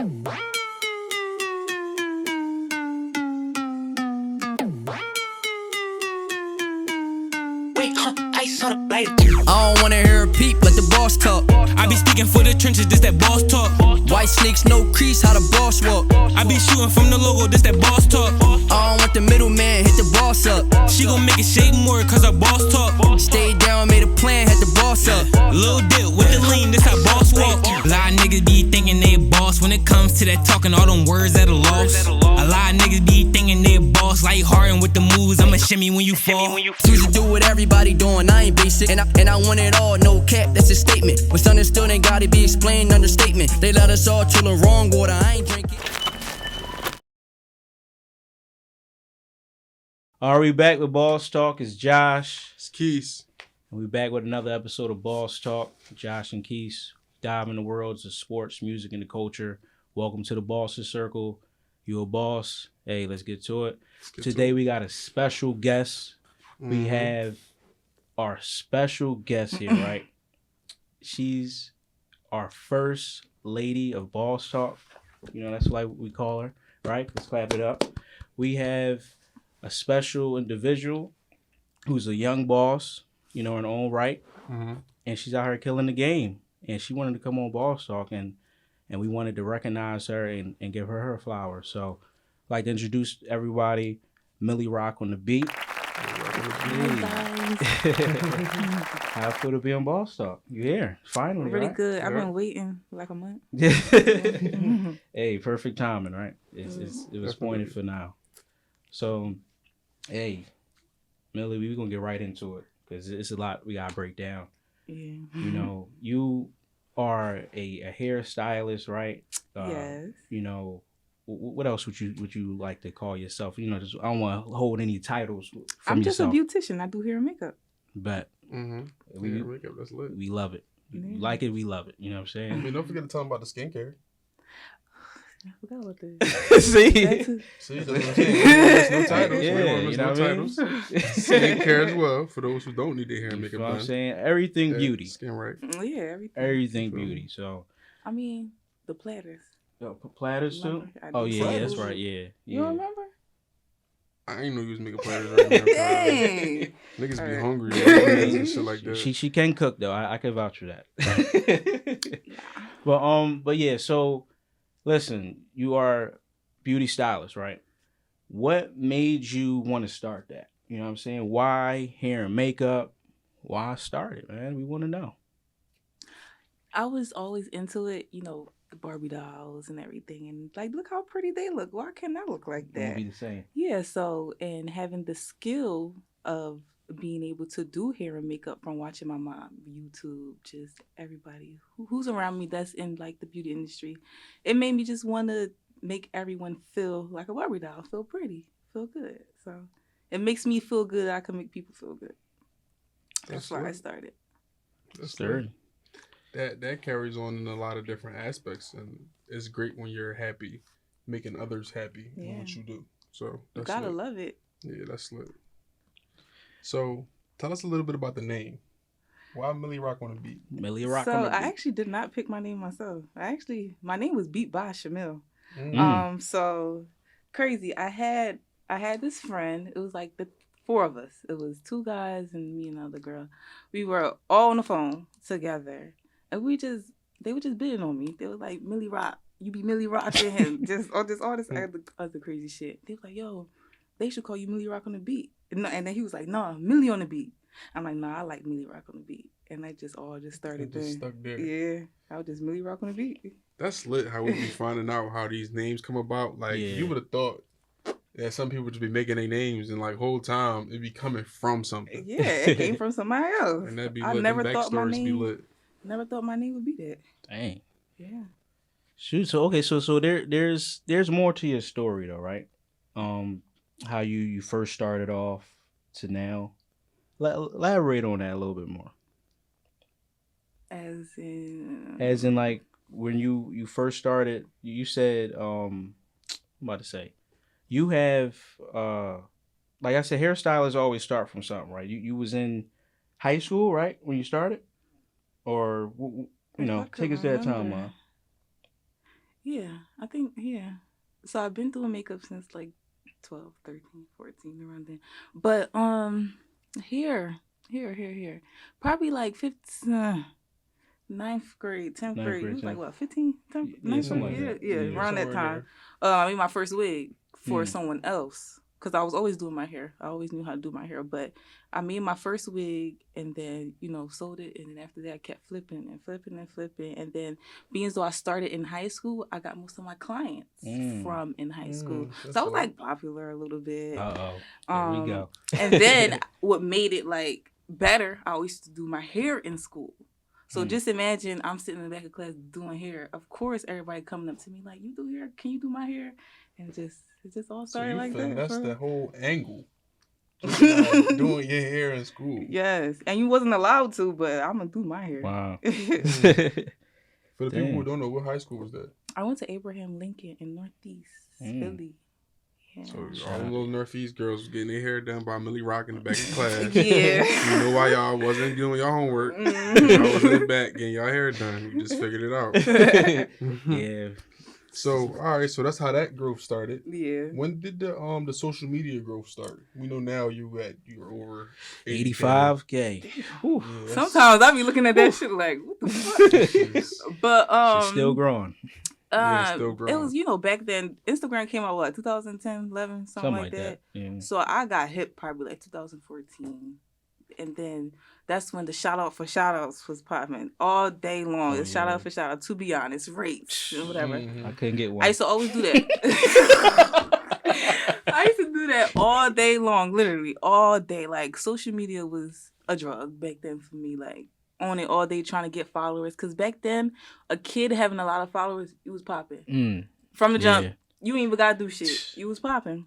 I don't wanna hear a peep, let the boss talk. I be speaking for the trenches, this that boss talk. White snakes, no crease, how the boss walk. I be shooting from the logo, this that boss talk. I don't want the middleman, hit the boss up. She gon' make it shake more, cause her boss talk. Stayed down, made a plan, had the boss up. Lil dip with the lean, this how boss walk. A lot of niggas be thinking they boss when it comes to that talking, all them words at a loss. A lot of niggas be thinking they boss, like Harden with the moves, I'ma shimmy when you fall. Choose to do what everybody doing, I ain't basic. And I want it all, no cap, that's a statement. What's understood ain't gotta be explained, understatement. They let us all chill the wrong water, I ain't drinking. Are we back with Boss Talk? It's Josh. It's Keys. And we back with another episode of Boss Talk. Josh and Keys dive in the worlds of sports, music, and the culture. Welcome to the Boss's Circle. You a boss? Hey, let's get to it. Today we got a special guest. We have our special guest here, right? She's our first lady of Boss Talk. You know, that's why we call her, right? Let's clap it up. We have a special individual who's a young boss, you know, in her own right. And she's out here killing the game. And she wanted to come on Boss Talk, and we wanted to recognize her and give her flowers. So I'd like to introduce everybody, Millie Rock on the beat. How it feel to be on Boss Talk? You here? Finally, Really right? good. I've been waiting like a month. Hey, perfect timing, right? It was pointed for now. So, hey, Millie, we're going to get right into it because it's a lot we got to break down. Yeah. You know, you are a hairstylist, right? Yes. You know, what else would you like to call yourself? You know, just, I don't want to hold any titles from I'm just yourself. a beautician. I do hair and makeup. But Makeup, that's lit. we love it. You like it, we love it. You know what I'm saying? I mean, don't forget to tell them about the skincare. I forgot about that. See? See, that's what I'm saying. There's no titles. Yeah, There's you know no what I mean? titles. Skincare as well for those who don't need their hair and You makeup know what I'm done. saying? Everything Yeah, beauty. Skin right. Yeah, everything. Everything beauty. So, I mean, the platters. platters too? Remember? I Oh, did yeah, platters. that's right. Yeah. You don't remember? I ain't know you was making platters right now. Dang. Niggas be Alright. hungry and shit like that. She can cook though. I can vouch for that. But yeah. So, listen, you are beauty stylist, right? What made you want to start that? You know what I'm saying? Why hair and makeup? Why start it, man? We want to know. I was always into it, you know, the Barbie dolls and everything. And like, look how pretty they look. Why can't I look like It won't that? be the same. Yeah, so, and having the skill of being able to do hair and makeup from watching my mom, YouTube, just everybody who's around me that's in like the beauty industry, it made me just want to make everyone feel like a Barbie doll, feel pretty, feel good. So it makes me feel good. I can make people feel good. That's why I started. That's Sturdy. That carries on in a lot of different aspects, and it's great when you're happy, making others happy in what you do. So You that's gotta lit. love it. Yeah, that's lit. So tell us a little bit about the name. Why Millie Rock on the beat? Millie Rock So on the beat. I actually did not pick my name myself. My name was Beat by Shamil. So crazy. I had this friend. It was like the four of us. It was two guys and me and another girl. We were all on the phone together, and they were just bidding on me. They were like, Millie Rock, you be Millie Rock to him, just all this other crazy shit. They were like, yo, they should call you Millie Rock on the beat. And then he was like, nah, Millie on the beat. I'm like, nah, I like Millie Rock on the beat. And that just all just started It just then. stuck there. Yeah, I was just Millie Rock on the beat. That's lit how we be finding out how these names come about. Like, you would have thought that some people just be making their names and like whole time it be coming from something. Yeah, it came from somebody else. And that'd be I lit. never Them thought my backstories be name. lit. Never thought my name would be that. Dang. Yeah. Shoot. So okay. So there's more to your story though, right? How you first started off to now. Elaborate on that a little bit more. As in like when you first started, you said I'm about to say, you have like I said, hairstylists always start from something, right? You was in high school, right, when you started, or you know, take us to that timeline. Yeah, I think, yeah. So I've been doing makeup since like 12, 13, 14, around then. But here. Probably like 15, ninth grade, 10th Ninth grade. It grade, was like 10th. what, 15, 10th, Yeah, ninth something grade? like that. Yeah, Yeah. around that Somewhere in time. there. I made my first wig for Mm. someone else. Because I was always doing my hair. I always knew how to do my hair. But I made my first wig and then, sold it. And then after that, I kept flipping and flipping and flipping. And then, being as though I started in high school, I got most of my clients from in high school. So I was like popular a little bit. Uh-oh. Here we go. And then what made it like better, I always used to do my hair in school. So just imagine I'm sitting in the back of class doing hair. Of course, everybody coming up to me like, "You do hair? Can you do my hair?" And it just all started like that. That's the whole angle. Just doing your hair in school. Yes, and you wasn't allowed to, but I'm gonna do my hair. Wow. For the people who don't know, what high school was that? I went to Abraham Lincoln in Northeast Philly. Yeah. So all the little Northeast girls was getting their hair done by Millie Rock in the back of class. Yeah. You know why y'all wasn't doing your homework. Y'all was in the back getting y'all hair done. You just figured it out. Yeah. So all right, so that's how that growth started. Yeah. When did the social media growth start? We know now you're over 85K. Yeah, Sometimes I be looking at that shit like, what the fuck? But She's still growing. Still growing. It was, back then, Instagram came out, 2010, 11, something like that. Yeah. So I got hip probably like 2014. And then that's when the shout out for shout outs was popping all day long. Shout out for shout out, to be honest, rates and whatever. I couldn't get one. I used to always do that. I used to do that all day long, literally all day. Like, social media was a drug back then for me. Like, on it all day trying to get followers. Because back then, a kid having a lot of followers, it was popping. From the jump, you ain't even got to do shit. You was popping.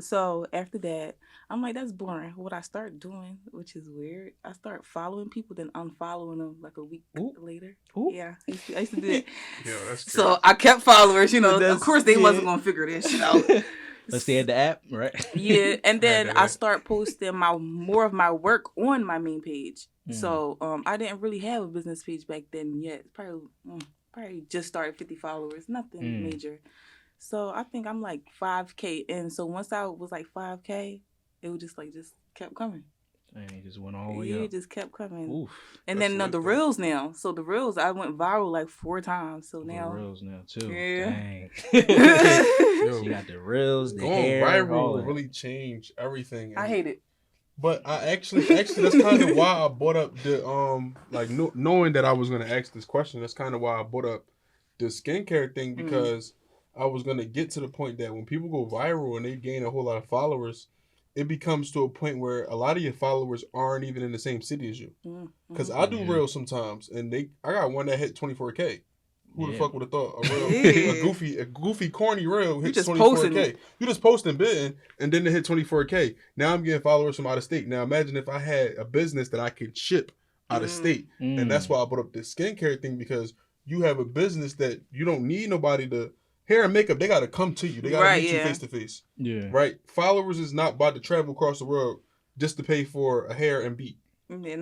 So after that, I'm like, that's boring. What I start doing, which is weird, I start following people, then unfollowing them like a week later. Yeah, I used to do that. Yeah, that's crazy. So I kept followers, of course they wasn't going to figure this shit out. Let's say the app, right? Yeah, and then I start posting more of my work on my main page. So I didn't really have a business page back then yet. Probably just started 50 followers, nothing major. So I think I'm like 5K in. So once I was like 5K, it was just kept coming. And it just went all the way Yeah, up. it just kept coming. Oof. And then the reels now. So the reels, I went viral like 4 times. So now. The reels now too. Yeah. Dang. Yo, She got the reels, the going hair, viral all will that. really change everything. I hate it. But I actually that's kind of why I brought up the knowing that I was gonna ask this question. That's kind of why I brought up the skincare thing, because I was gonna get to the point that when people go viral and they gain a whole lot of followers, it becomes to a point where a lot of your followers aren't even in the same city as you. Because I do reels sometimes, and I got one that hit 24K. Who the fuck would have thought a goofy, corny reel hit 24K? You just posting bidding, and then it hit 24K. Now I'm getting followers from out of state. Now imagine if I had a business that I could ship out of state, and that's why I brought up the skincare thing, because you have a business that you don't need nobody to hair and makeup. They got to come to you. They got to meet you face to face. Yeah. Right. Followers is not about to travel across the world just to pay for a hair and beat. Yeah,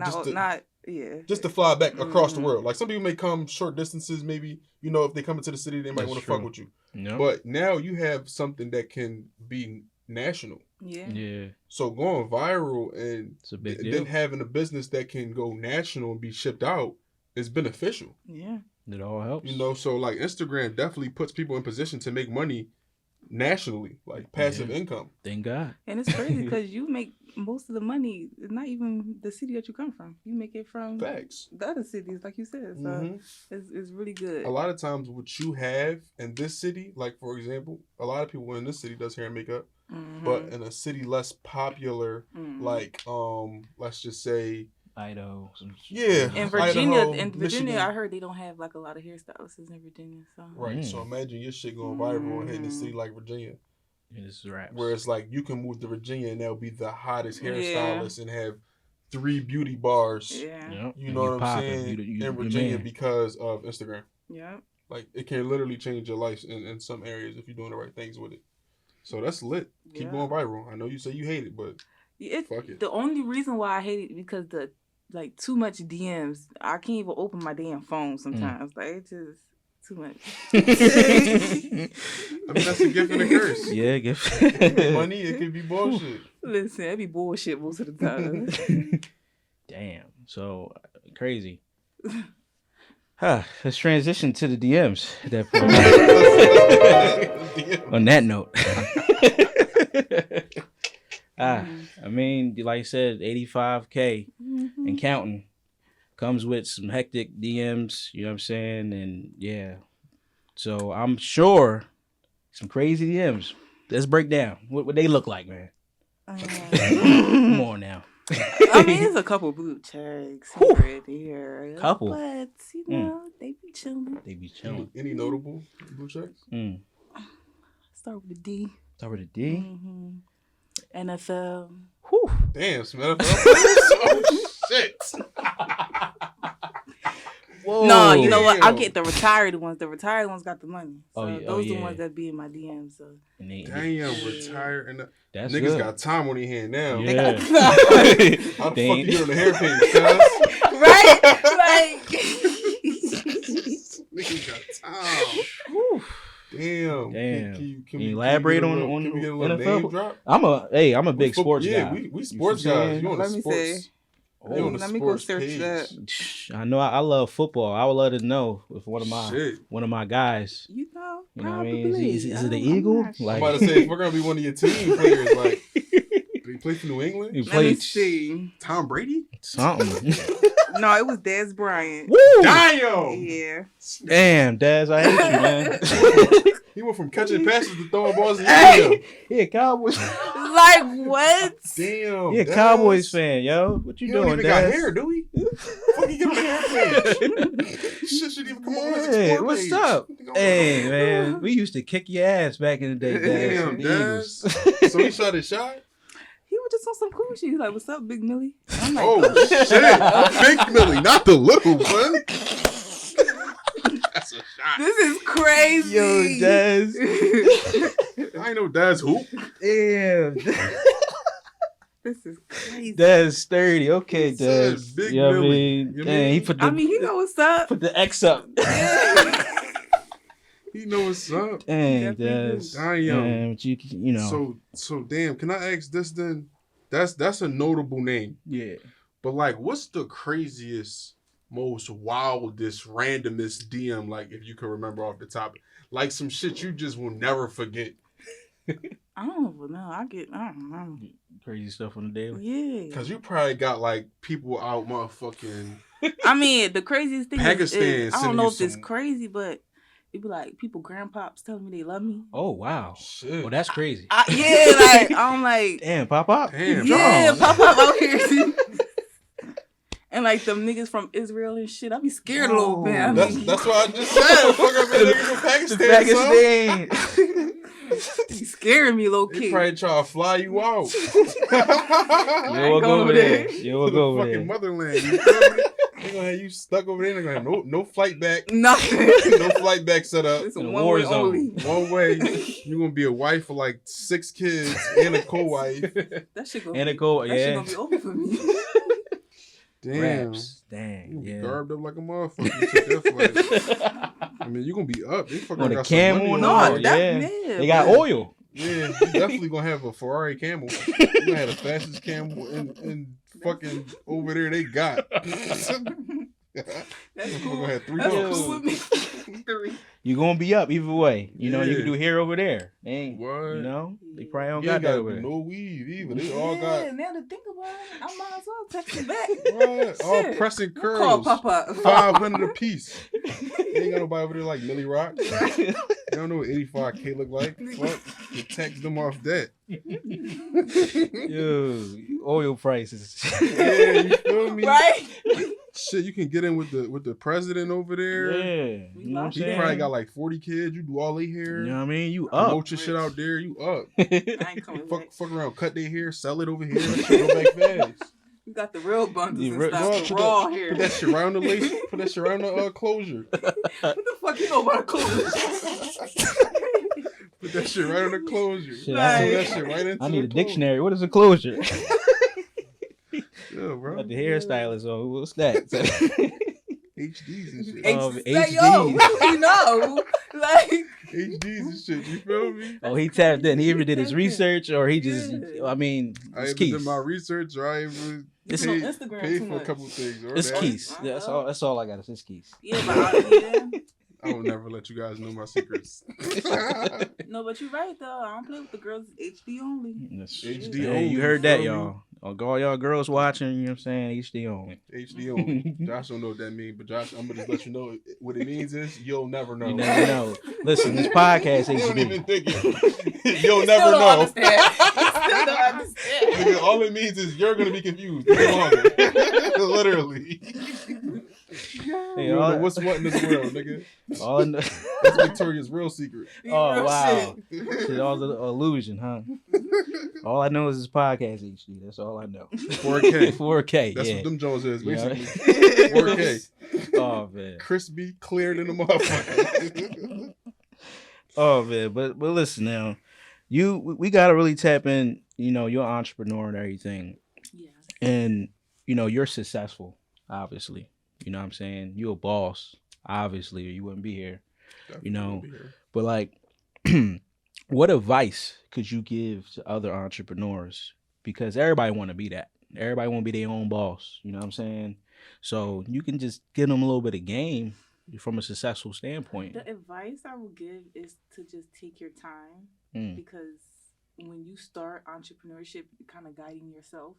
just to fly back across the world. Like, some people may come short distances, maybe, if they come into the city, they might want to fuck with you. Yep. But now you have something that can be national. Yeah. So going viral and then having a business that can go national and be shipped out is beneficial. Yeah. It all helps. So like Instagram definitely puts people in position to make money nationally, like passive income. Thank God. And it's crazy because you make most of the money, not even the city that you come from. You make it from the other cities, like you said. So it's really good. A lot of times what you have in this city, like for example, a lot of people in this city does hair and makeup, but in a city less popular, like let's just say Idaho. In Virginia, Idaho, Michigan. I heard they don't have like a lot of hairstylists in Virginia. So. Right. So imagine your shit going viral and hitting a city like Virginia. Yeah, this is raps. Where it's like you can move to Virginia and they'll be the hottest hairstylist and have 3 beauty bars. Yeah. You know what I'm saying? In Virginia because of Instagram. Yeah. Like, it can literally change your life in some areas if you're doing the right things with it. So that's lit. Keep going viral. I know you say you hate it, but fuck it. The only reason why I hate it because too much DMs. I can't even open my damn phone sometimes. Like, it just Too much. I mean, that's a gift and a curse. Yeah, gift. It could be money, it could be bullshit. Listen, it be bullshit most of the time. Damn. So crazy. Let's transition to the DMs. At that point. On that note. I mean, like I said, 85K and counting comes with some hectic DMs, you know what I'm saying? And yeah. So I'm sure some crazy DMs. Let's break down what they look like, man. Come on now. I mean, there's a couple blue checks here and there. Couple. But, you know, they be chilling. They be chilling. Any notable blue checks? Start with a D. Start with a D. NFL. Whew. Damn, some NFL players? Oh, shit. Whoa. No, you know what? I'll get the retired ones. The retired ones got the money. So those yeah. the ones that be in my DMs. So. Damn, retired. And That's niggas good. got time on their hand now. Yeah. How the fuck you get on the hairpin, cuz? Right? Like. Niggas got time. Damn. Can we elaborate on can we get a little NFL? name drop? I'm a big sports guy. We sports guys. You on the Let me sports? see. You on the Let me go sports search page. that. I know I love football. I would love to know if one of my guys. You know You know what I probably. mean? Is it the I'm Eagle? not I'm Like, about to say, if we're gonna be one of your team players, like, do you play for New England? you Let me played see. Tom Brady? something. No, it was Dez Bryant. Woo! Damn! Yeah. Damn, Daz, I hate you, man. He went from catching passes to throwing balls in the air. Yeah, Cowboys. Like what? Damn. Yeah, Daz. Cowboys fan, yo. What you He doing, don't even got Daz? hair, do he? Fuck, you get on the hair page. Shit should even come on his Hey, explore what's page. up? What the fuck Hey, going on? man, we used to kick your ass back in the day, Daz. Damn, from the Daz. Eagles. So he shot his shot? He was just on some cool shit. He's like, "What's up, Big Millie?" I'm like, Oh, shit. Big Millie, not the little one. That's a shot. "This is crazy." Yo, Daz. I ain't know Daz hoop. Damn. This is crazy. Daz sturdy. Okay, He said Daz. Big You know what I Millie. mean? You Dang, he mean? put the I mean, he know what's up. put the X up. He know what's up. Dang, Definitely Daz. Damn. Damn, but you know. So damn, can I ask this then? That's a notable name. Yeah. But like, what's the craziest, most wildest, randomest DM, like, if you can remember off the top? Like some shit you just will never forget. I don't know. I don't know. Crazy stuff on the daily. Yeah. Cause you probably got like people out motherfucking I mean, the craziest thing Pakistan is I sending don't know you if it's some- crazy, but it be like people grandpops telling me they love me. Oh wow. shit. Well, that's crazy. Yeah, like I'm like, Damn, pop up. Damn, yeah, dog. pop up out here. And like them niggas from Israel and shit, I be scared a little bit. I mean, That's what I just said. Fuck up a nigga from Pakistan. Pakistan. be scaring me low They key. probably try to fly you out. You will go over there. You will To the go over fucking there. motherland. You feel me? They're gonna have you stuck over there. They're gonna have no flight back. Nothing. No flight back set up. It's a In a one war way zone. only. One way, you're gonna be a wife for like 6 kids and a co-wife. That shit gonna And a be, go, that shit yeah. gonna be over for me. Damn. Raps. You Dang. gonna be Yeah. garbed up like a motherfucker. You took that flight. I mean, you gonna be up. They fucking On a got some camel money and on all, you. No, that yeah. man. They got but- oil. Yeah, you definitely gonna have a Ferrari camel. You gonna have the fastest camel in fucking over there they got. That's We're cool. gonna have 3 That's dogs. cool with me. 3. You gonna be up either way. You know, you Yeah. can do hair over there. They ain't, What? you know, they probably don't You got ain't that gotta over do there. no weave either. They all Yeah, got now to think about it, I might as well text him back. what? All Shit. pressing We'll call curls. Papa. 500 a piece. You ain't got nobody over there like Millie Rock. You don't know what 85K look like. Fuck. You text them off that. Yo, oil prices. Yeah, you feel me? Right? Shit, you can get in with the president over there. Yeah. You know what I'm He saying? probably got like 40 kids. You do all their hair. You know what I mean? You up. Promote your shit out there. You up. I ain't coming back. Fuck around, cut their hair, sell it over here. That shit go back fast. You got the real bundles The and real- stuff. Dog, The raw hair. Put that shit around the lace. Put that shit around the closure. What the fuck you know about clothes? Put that shit right on the closure. Shit, Put I- that shit right into I need a the closure. dictionary. What is a closure? Yeah, bro. Got the hairstylist on. What's that? HDs and shit. Like, HDs. yo, what do we know? Like HDs and shit. You feel me? Oh, he tapped in. He even did his tapped in. research, or he just. Yeah. I mean, I it's even did keys. my research, or I even It's on paid, Instagram paid too for a much. couple things. Or It's that. keys. I That's know. all. That's all I got. It's keys. Yeah, but out here. I will never let you guys know my secrets. No, but you're right though. I don't play with the girls. It's HD only. HD Yeah, only, you heard you that, feel me? y'all. All y'all girls watching, you know what I'm saying? HD only. HD only. Josh don't know what that means, but Josh, I'm gonna just let you know what it means is you'll never know. You never know. Listen, this podcast You don't HD. even think it. You'll He never still don't know. understand. He still don't understand. Nigga, all it means is you're gonna be confused. No longer. Literally. Hey, You don't all, know what's what in this world, nigga. all I know, That's Victoria's real secret. oh Real wow, shit. shit, all the illusion, huh? All I know is this podcast HD. That's all I know. 4K. 4K. That's yeah. what them Jones is, Yeah. basically. 4K. Oh man. Crispy, cleared in the motherfucker. Oh man. But listen now, we gotta really tap in. You know, you're an entrepreneur and everything, Yeah. and you know you're successful. Obviously, you know what I'm saying. You're a boss. Obviously, or you wouldn't be here. Definitely You know, won't be here. but like, what advice could you give to other entrepreneurs? Because everybody want to be that. Everybody want to be their own boss. You know what I'm saying? So you can just give them a little bit of game from a successful standpoint. The advice I will give is to just take your time Mm. because when you start entrepreneurship, you're kind of guiding yourself.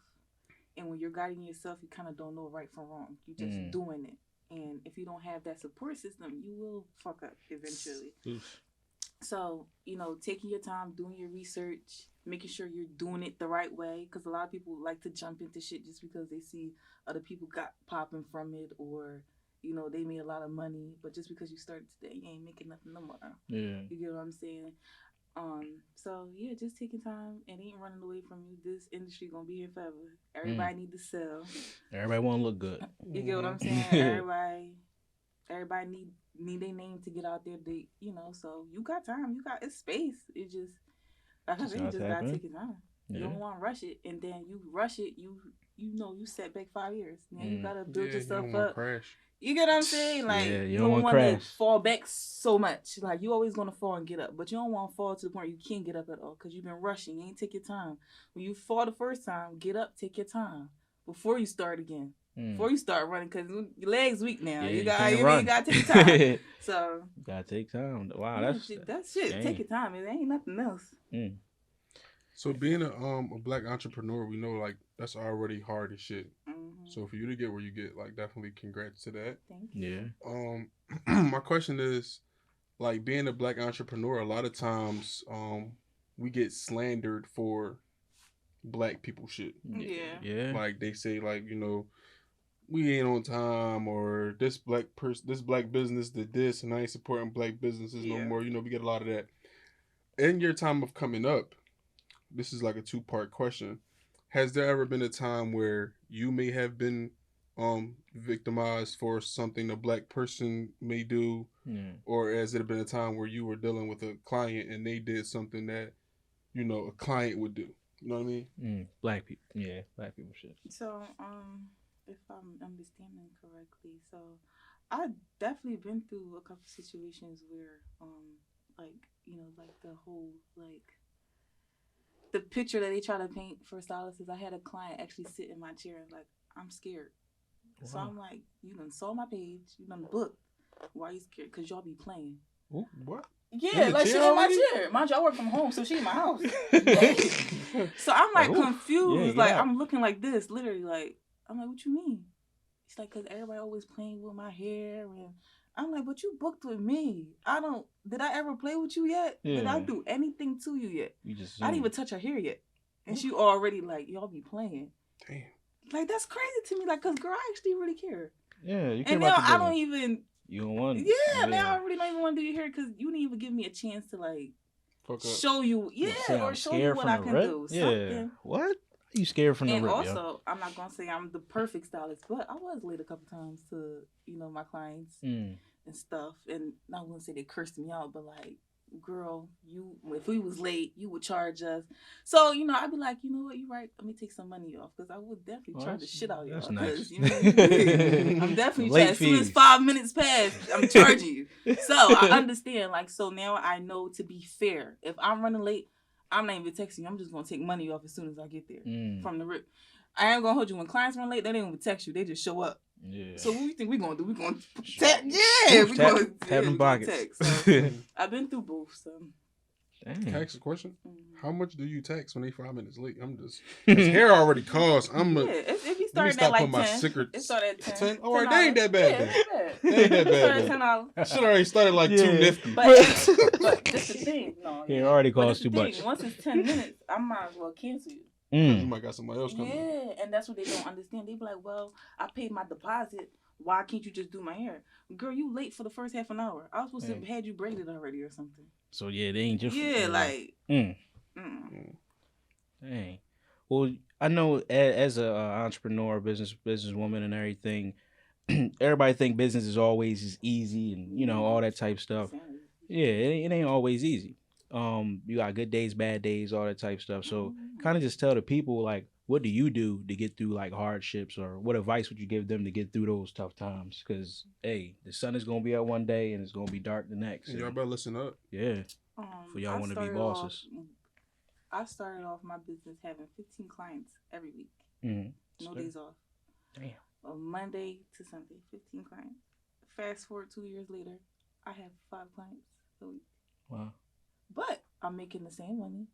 And when you're guiding yourself, you kind of don't know right from wrong. You're just doing it. And if you don't have that support system, you will fuck up eventually. Oof. So, you know, taking your time, doing your research, making sure you're doing it the right way. Because a lot of people like to jump into shit just because they see other people got popping from it or, you know, they made a lot of money. But just because you started today, you ain't making nothing no more. Yeah. You get what I'm saying? So yeah, just taking time. It ain't running away from you. This industry gonna be here forever. Everybody need to sell. Everybody want to look good. You get what I'm saying? Everybody need their name to get out there. They, you know, so you got time. You got it's space. It just like I said, you just gotta take your time. Yeah. You don't want to rush it, and then you rush it. You know you set back 5 years. Now you gotta build yourself you don't up. crash. You get what I'm saying? Like Yeah, you don't want to crash. fall back so much. Like you always gonna fall and get up, but you don't want to fall to the point where you can't get up at all because you've been rushing. You ain't take your time. When you fall the first time, get up, take your time before you start again. Before you start running, because your legs weak now. Yeah, you you got can't you run. got to take your time. So Gotta take time. Wow, yeah, that's shit. dang. Take your time. It ain't nothing else. So being a black entrepreneur, we know like that's already hard as shit. Mm-hmm. So for you to get where you get, like definitely congrats to that. Thank you. Yeah. My question is, like being a black entrepreneur, a lot of times we get slandered for black people shit. Yeah. Yeah. Like they say, like, you know, we ain't on time, or this black business did this, and I ain't supporting black businesses no Yeah. more. You know, we get a lot of that. In your time of coming up, this is like a 2-part question. Has there ever been a time where you may have been victimized for something a black person may do, or has it been a time where you were dealing with a client and they did something that, you know, a client would do? You know what I mean? Black people. Yeah, black people shit. So, if I'm understanding correctly, so I definitely been through a couple situations where, like, you know, like the whole, like, the picture that they try to paint for stylists is I had a client actually sit in my chair and like, I'm scared. Wow. So I'm like, you done saw my page, you done booked. Why you scared? Because y'all be playing. Ooh, what? Yeah, like she in my chair. Mind you, I work from home, so she in my house. So I'm like confused. Like I'm looking like this, literally. Like I'm like, what you mean? It's like because everybody always playing with my hair, and I'm like, but you booked with me. Did I ever play with you yet? Yeah. Did I do anything to you yet? You just. I didn't even touch her hair yet, and she already like y'all be playing. Damn. Like that's crazy to me. Like, cause girl, I actually really care. Yeah, you care and about now the I don't business. even. You don't want it. Yeah, now I really don't even want to do your hair because you didn't even give me a chance to like show you, or show you what I can do. Yeah, something. What? You scared from the and rip? Also, yo? I'm not gonna say I'm the perfect stylist, but I was late a couple times to my clients and stuff. And I wouldn't say they cursed me out, but like girl, if we was late, you would charge us. So, I'd be like, you know what, you're right. Let me take some money off because I would definitely charge the shit out of y'all. That's nice. I'm definitely Late charging. As soon as fees. 5 minutes pass, I'm charging you. So I understand. Like, so now I know to be fair. If I'm running late, I'm not even texting you. I'm just going to take money off as soon as I get there from the rip. I ain't going to hold you. When clients run late, they don't even text you. They just show up. Yeah. So what do you think we're going to do? We're going to text. Yeah, we're going to tap them pockets. text. So, I've been through both, so. Can I ask a question? Mm-hmm. How much do you tax when they 5 minutes late? I'm just his hair already cost. If you started at like 10, it started at 10. All right, they ain't that bad. Yeah, They ain't that bad. $10. Shit already started like $2.50. But this the thing. No, it already costs too much. Once it's 10 minutes, I might as well cancel you. You might got somebody else coming. Yeah, and that's what they don't understand. They be like, well, I paid my deposit. Why can't you just do my hair? Girl, you late for the first half an hour. I was supposed to have had you braided already or something. So, yeah, they ain't just... Yeah, like... Dang. Well, I know as a entrepreneur, businesswoman and everything, everybody think business is always easy and, all that type stuff. Yeah, it ain't always easy. You got good days, bad days, all that type stuff. So kind of just tell the people, like, what do you do to get through like hardships, or what advice would you give them to get through those tough times? Because, hey, the sun is going to be out one day and it's going to be dark the next. Y'all better listen up. Yeah. For y'all want to be bosses. I started off my business having 15 clients every week. No days off. Damn. Monday to Sunday, 15 clients. Fast forward 2 years later, I have 5 clients a week. Wow. But I'm making the same money.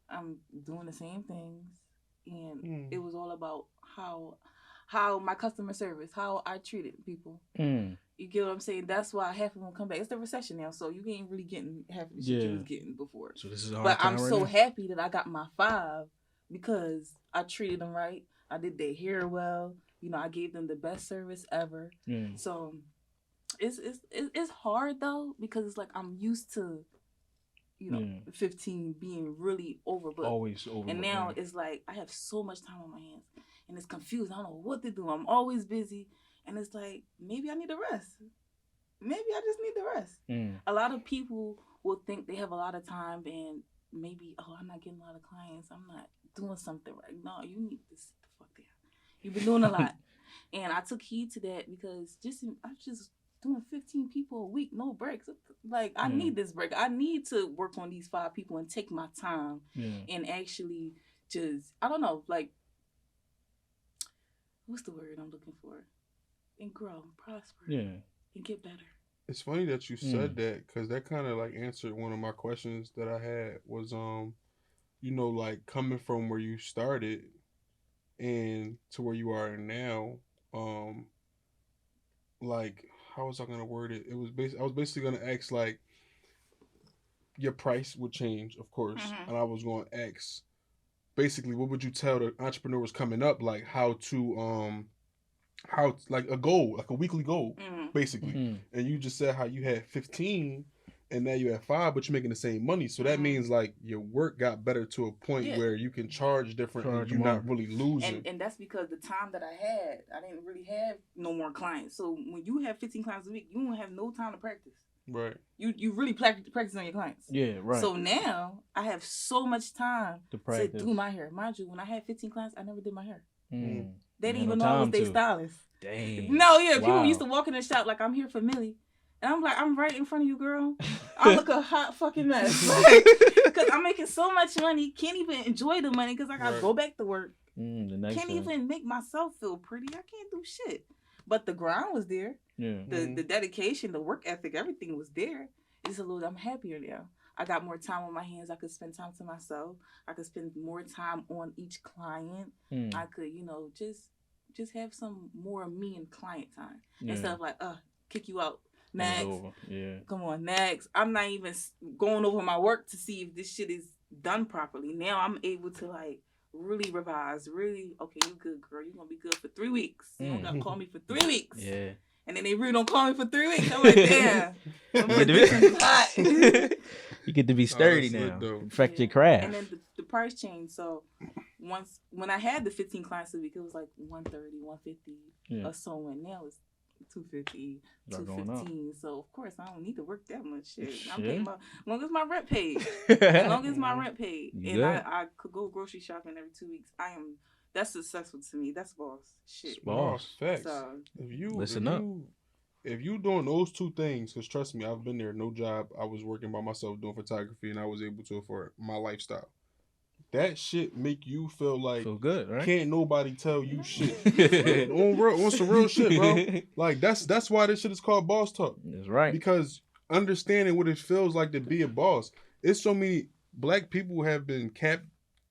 I'm doing the same things. And it was all about how my customer service, how I treated people. You get what I'm saying? That's why half of them come back. It's the recession now, so you ain't really getting half of the shit you was getting before. So this is hard. But I'm so happy that I got my 5 because I treated them right. I did their hair well. I gave them the best service ever. So it's hard though, because it's like I'm used to 15 being really overbooked. Always overbooked. And now it's like I have so much time on my hands and it's confused. I don't know what to do. I'm always busy. And it's like, maybe I need a rest. Maybe I just need the rest. A lot of people will think they have a lot of time and maybe, I'm not getting a lot of clients. I'm not doing something right. No, you need to sit the fuck down. You've been doing a lot. And I took heed to that because I'm just doing 15 people a week, no breaks. Like, I need this break. I need to work on these 5 people and take my time and actually just, I don't know, like, what's the word I'm looking for? And grow, prosper, and get better. It's funny that you said that, because that kind of like answered one of my questions that I had was, like coming from where you started and to where you are now, like, how was I gonna word it? I was basically gonna ask, like, your price would change, of course, and I was gonna ask, basically, what would you tell the entrepreneurs coming up, like how like a goal, like a weekly goal, basically. And you just said how you had 15 and now you have 5, but you're making the same money. So that means like your work got better to a point where you can charge different and you're not really losing. And that's because the time that I didn't really have no more clients. So when you have 15 clients a week, you don't have no time to practice. Right. You really practice on your clients. Yeah, right. So now I have so much time to do my hair. Mind you, when I had 15 clients, I never did my hair. They didn't even know I was their stylist. Dang. No, yeah. People used to walk in the shop like, I'm here for Millie. And I'm like, I'm right in front of you, girl. I look a hot fucking mess. Because I'm making so much money. Can't even enjoy the money because I got to go back to work. Can't even make myself feel pretty. I can't do shit. But the grind was there. Yeah. The dedication, the work ethic, everything was there. It's a little, I'm happier now. I got more time on my hands. I could spend time to myself. I could spend more time on each client. I could, just have some more me and client time. Instead of like, kick you out. Next. Come on, next. I'm not even going over my work to see if this shit is done properly. Now I'm able to like really revise. Really, okay, you good, girl. You're going to be good for 3 weeks. You don't got to call me for 3 weeks. Yeah. And then they really don't call me for 3 weeks. I'm like, damn. You get to be sturdy now. Perfect your craft. And then the price changed. So when I had the 15 clients a week, it was like $130, $150 or so. And now it's 250, Start going up. 215. So of course I don't need to work that much shit. I'm paying as long as my rent paid. As As long as my rent paid. You And good. I could go grocery shopping every 2 weeks. That's successful to me. That's boss shit. Boss. Facts. So Listen up. If you doing those two things, because trust me, I've been there, no job. I was working by myself doing photography, and I was able to afford my lifestyle. That shit make you feel like Feel good, right? can't nobody tell you shit. on some real shit, bro. Like that's why this shit is called boss talk. That's right. Because understanding what it feels like to be a boss. It's so many black people have been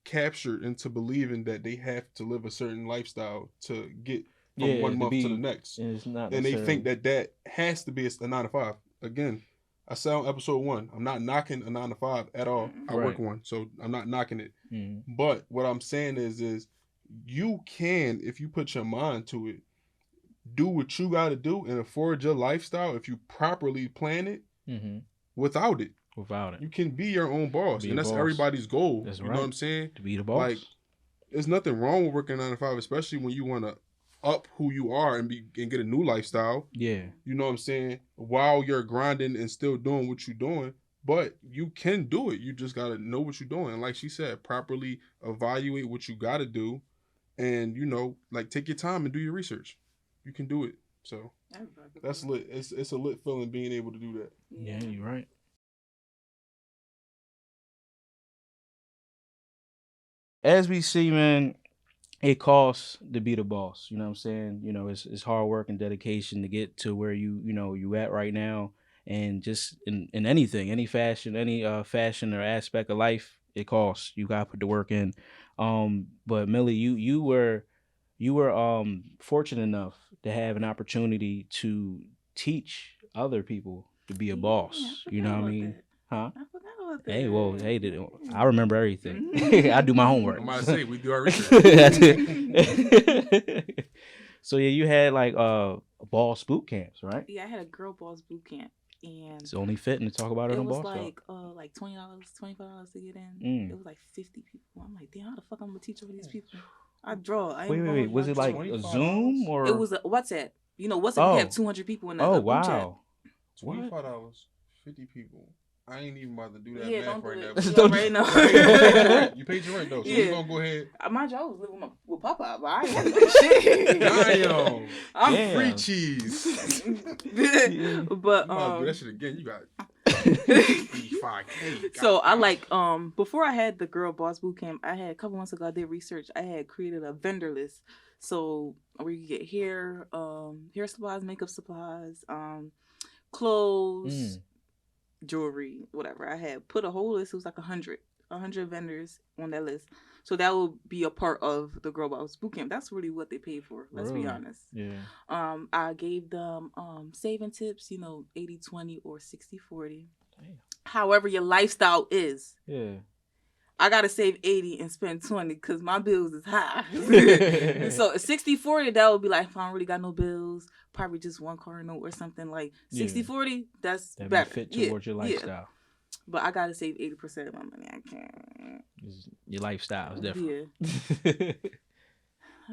captured into believing that they have to live a certain lifestyle to get from one month to the next. And it's not And they think that has to be a 9 to 5. Again, I said on episode 1, I'm not knocking a 9 to 5 at all. I work one, so I'm not knocking it. Mm-hmm. But what I'm saying is you can, if you put your mind to it, do what you got to do and afford your lifestyle if you properly plan it. Mm-hmm. Without it, you can be your own boss, and that's boss. Everybody's goal. That's you right. know what I'm saying? To be the boss. Like, there's nothing wrong with working 9 to 5, especially when you want to up who you are and get a new lifestyle. Yeah. You know what I'm saying? While you're grinding and still doing what you're doing, but you can do it. You just gotta know what you're doing. And like she said, properly evaluate what you gotta do, and like take your time and do your research. You can do it. So that's lit. It's a lit feeling being able to do that. Yeah, you're right. As we see, man, it costs to be the boss. You know what I'm saying? It's hard work and dedication to get to where you at right now. And just in anything, any fashion or aspect of life, it costs. You gotta put the work in. But Millie, you were fortunate enough to have an opportunity to teach other people to be a boss. You know what I mean? Huh? I forgot about that. Hey, well, I remember everything. I do my homework. I might say we do our research. So yeah, you had like boss boot camps, right? Yeah, I had a girl boss boot camp, and it's only fitting to talk about it on boss talk. It was like $20, $25 to get in. It was like 50 people. I'm like, damn, how the fuck I'm gonna teach all these people? I draw. Wait. Was it like a Zoom or? It was a WhatsApp. WhatsApp. We have 200 people in the group chat. $25, 50 people. I ain't even about to do that math right now. Right now. You paid your rent though, so we're gonna go ahead. My job was living with Papa, but I ain't had to do shit. Damn. I'm free cheese. But do that shit again. You got 85K. So I before I had the girl boss boot camp, I had a couple months ago I did research. I had created a vendor list. So where you get hair supplies, makeup supplies, clothes, jewelry, whatever. I had put a whole list. It was like 100 vendors on that list. So that will be a part of the Girl Boss Bootcamp. That's really what they paid for. Let's be honest. Yeah. I gave them saving tips, 80-20 or 60-40. Damn. However your lifestyle is. Yeah. I gotta save 80 and spend 20 because my bills is high. So 60-40, that would be like if I don't really got no bills, probably just one car note or something like 60-40. That's that better. Fit towards your lifestyle. Yeah. But I gotta save 80% of my money. I can't. Your lifestyle is different. Yeah.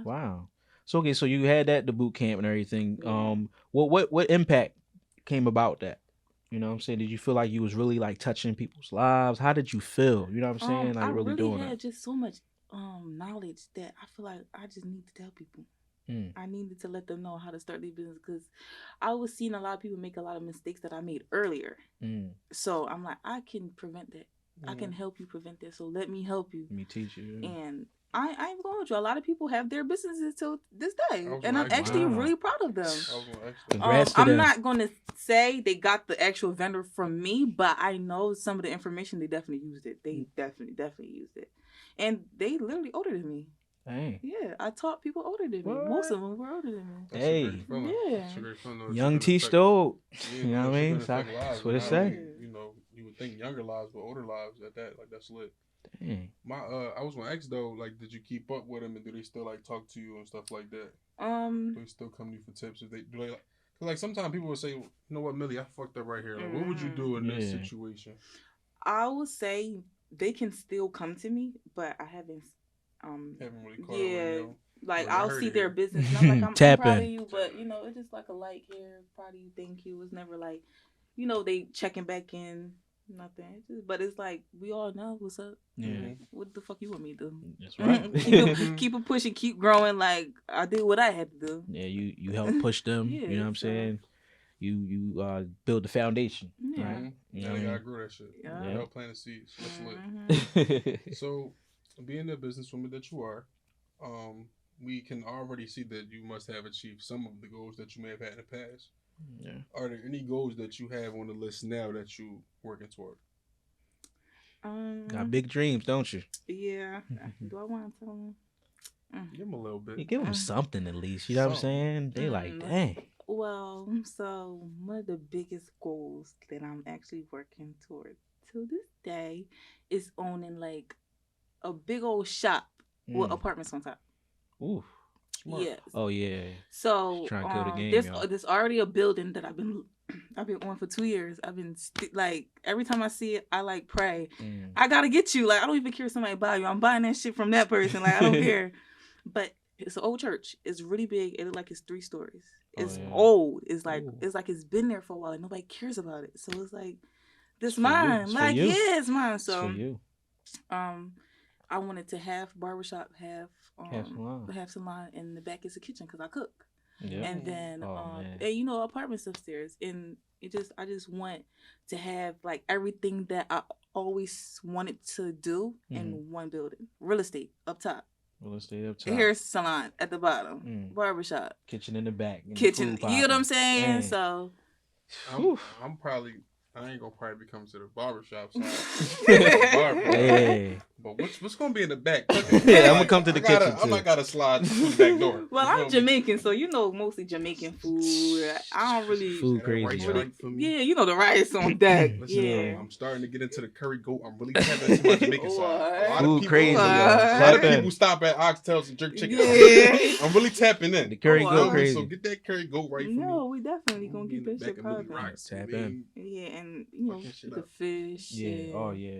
Wow. So okay, so you had the boot camp and everything. Yeah. What impact came about that? You know what I'm saying? Did you feel like you was really like touching people's lives? How did you feel? You know what I'm saying? Like really doing it. I had just so much knowledge that I feel like I just need to tell people. I needed to let them know how to start their business because I was seeing a lot of people make a lot of mistakes that I made earlier. So I'm like, I can prevent that. I can help you prevent that. So let me help you. Let me teach you. Yeah. And I ain't going with you. A lot of people have their businesses till this day. And I'm actually really proud of them. Congrats to I'm them. not going to say they got the actual vendor from me, but I know some of the information, they definitely used it. They definitely used it. And they literally older than me. Hey. Yeah, I taught people older than me. Most of them were older than me. Hey. Yeah. Young teach the old. You know what I mean? That's what it say. You would think younger lives, but older lives at that, like that's lit. Dang. I was gonna ask though, like, did you keep up with them and do they still like talk to you and stuff like that? Do they still come to you for tips? If they do, like sometimes people will say, you know what, Millie, I fucked up right here. Like, what would you do in this situation? I would say they can still come to me, but I haven't. Haven't really caught Like, I I'll heard see it their here. business, and I'm like, I'm Tap proud in. of you, but you know, it's just like a like here, proud of you, thank you. It's never like, you know, they checking back in, nothing. But it's like we all know what's up. Yeah. What the fuck you want me to do? That's right. keep it pushing, keep growing. Like I did what I had to do. Yeah, you help push them. Yeah, you know what I'm so- saying? You build the foundation. Yeah. Right? You know Yeah, what they I gotta mean? grow that shit. Yeah. Yeah. Help plant the seeds. That's lit. Mhm. So, being the businesswoman that you are, we can already see that you must have achieved some of the goals that you may have had in the past. Yeah. Are there any goals that you have on the list now that you working toward? Got big dreams, don't you? Yeah. Do I want to tell them? Give them a little bit. You give them something at least. You know what I'm saying? They like, dang. Well, so one of the biggest goals that I'm actually working toward to this day is owning like a big old shop with apartments on top. Ooh. Smart. Yes. Oh yeah. So Just trying to kill the game, there's already a building that I've been on for 2 years. I've been like every time I see it, I like pray. I gotta get you. Like I don't even care if somebody buy you. I'm buying that shit from that person. Like I don't care. But it's an old church. It's really big. It look like it's 3 stories. It's old. It's like it's been there for a while. Like nobody cares about it. So it's like this mine. Like yeah, it's mine. So it's for you. I wanted to have barbershop, have salon. salon, and the back is a kitchen because I cook. Yeah. And then man. and you know apartments upstairs, and I just want to have like everything that I always wanted to do in one building. Real estate up top. Real estate up top. Hair salon at the bottom. Barbershop. Kitchen in the back. Kitchen. You know what I'm saying? Man. So I'm probably. I ain't gonna probably come to the barbershop side. Hey. But what's gonna be in the back? Yeah, I'm gonna come to the kitchen I too. might gotta slide through the back door. Well, I'm Jamaican, so you know mostly Jamaican food. I don't really Food crazy. Rice Right? right for me. Yeah, you know the rice on deck. Listen, Yeah. I'm starting to get into the curry goat. I'm really tapping into my Jamaican side. A lot Food of people, crazy. a lot of Tap in. people stop at oxtails and jerk chicken. Yeah. I'm really tapping in. The curry go crazy. So get that curry goat right for me. No, we definitely gonna Be keep in the that shit back and really popping. rock, Tap you know what I in. mean? Yeah, and you know Fucking shit the up. fish. Yeah. Oh yeah.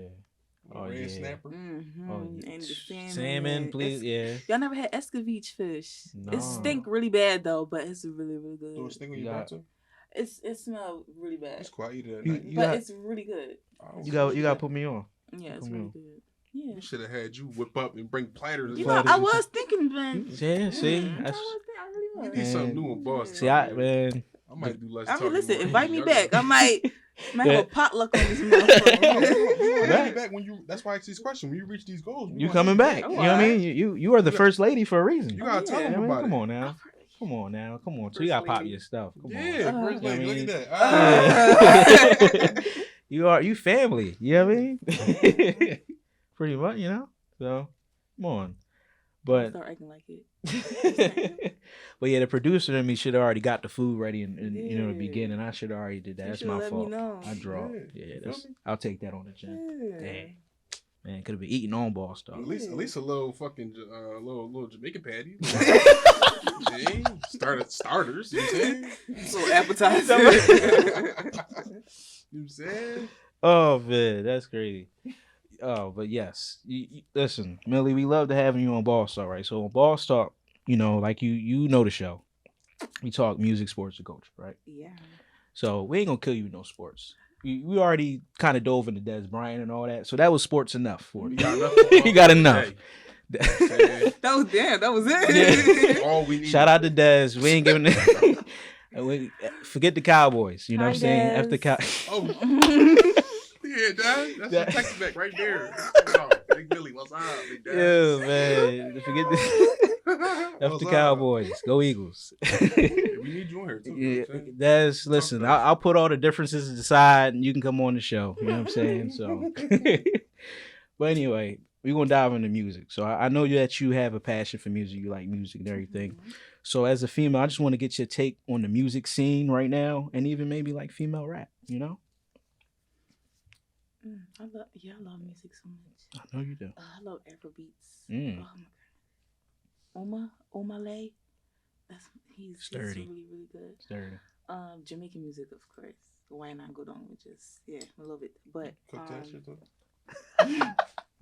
Oh Red yeah. snapper. Mm-hmm. Oh, yeah. And the salmon. Salmon, please. Yeah. Y'all never had escovitch fish? No. It stink really bad though, but it's really really good. Do it stink when You you got- got to? It smells really bad, It's quiet. Eat it at You- night. you but got- it's really good. You got to put me on. Yeah, it's Come really on. good. Yeah. We should have had you whip up and bring platters. You know, I was thinking, man. Yeah. See. I That's, really We was. need something new on boss. see, I man. I might do less I talking. mean, listen, more. invite me Y'all back. gotta- I might have Yeah. a potluck on this motherfucker. You gotta be back when you. That's why I ask these questions. When you reach these goals, we You want coming you back? Oh, You know what I alright. mean? You are the first lady for a reason. You gotta tell yeah. them I mean, about come it. on now. Come on now. Come on. So you gotta First pop lady. your stuff. Come Yeah, on. first You know lady. what I Look mean? at that. Yeah. you family. You know what I mean? Pretty much, you know. So come on. But Start acting like it. but yeah, the producer and me should have already got the food ready in you know the Yeah. beginning. I should have already did that. You That's should've my let me fault. know. I draw. Yeah. Yeah, You that's feel me? I'll take that on the chin. Yeah. Dang. Man, could have been eating on ball stuff. At least a little fucking little Jamaican patty. Starters. You know what I'm saying? Little appetizer. You know what I'm saying? Oh man, that's crazy. Oh, but yes, listen, Millie, we love to have you on Boss Talk, right? So on Boss Talk, you know, like you know the show. We talk music, sports, and culture, right? Yeah. So we ain't gonna kill you with no sports. We already kind of dove into Des Bryant and all that, so that was sports enough for You you. got enough. You got enough. Hey, That was it. Yeah. all we need. Shout out to Des. We ain't giving it. Forget the Cowboys. You know what I'm Hi, saying? Des. After Cow. Oh, yeah, Dad. That's the text back right there. Oh, Big Billy, what's up, Big Dad? Yeah, man. Forget the. F the Cowboys. Go Eagles. We need you on here too. Yeah, You know what I'm saying? that's listen. I'll put all the differences aside, and you can come on the show. You know what I'm saying? So, but anyway, we're gonna dive into music. So I know that you have a passion for music. You like music and everything. So as a female, I just want to get your take on the music scene right now, and even maybe like female rap. You know? I love music so much. I know you do. I love Afrobeats. Mm. Oh my god. Omale. He's Sturdy. really, really good. Sturdy. Jamaican music, of course. Why not go down with just I love it. But Cook that shit though.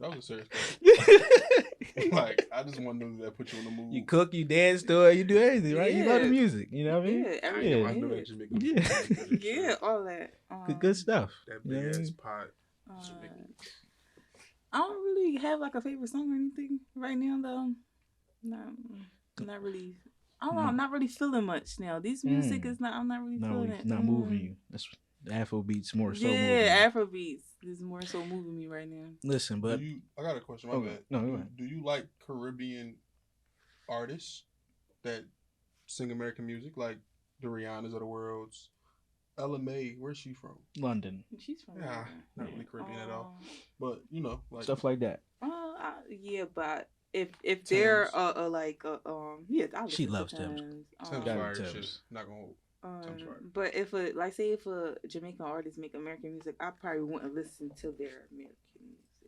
That was a serious question. Like, I just want to know that put you on the move. You cook, you dance to it, you do everything, right? You love the Yeah. music, you know what I mean? Yeah, I everything. know that Jamaican. Yeah. Yeah, all that. Good stuff. That You know big what I ass mean? pot. I don't really have like a favorite song or anything right now though. Not really. I don't know. I'm not really feeling much now. This music is not. I'm not really feeling it. Not moving you. That's Afro beats more so. Yeah, Afro beats is more so moving me right now. Listen, but I got a question. My bad. No, go ahead. Do you like Caribbean artists that sing American music, like the Rihannas of the worlds? Ella May, where's she from? London. She's from Not really Caribbean at all. But like stuff like that. Yeah, but if they're like yeah, she loves Tim's. Tim's fire shit. Not gonna hold. But if a Jamaican artist make American music, I probably wouldn't listen to their American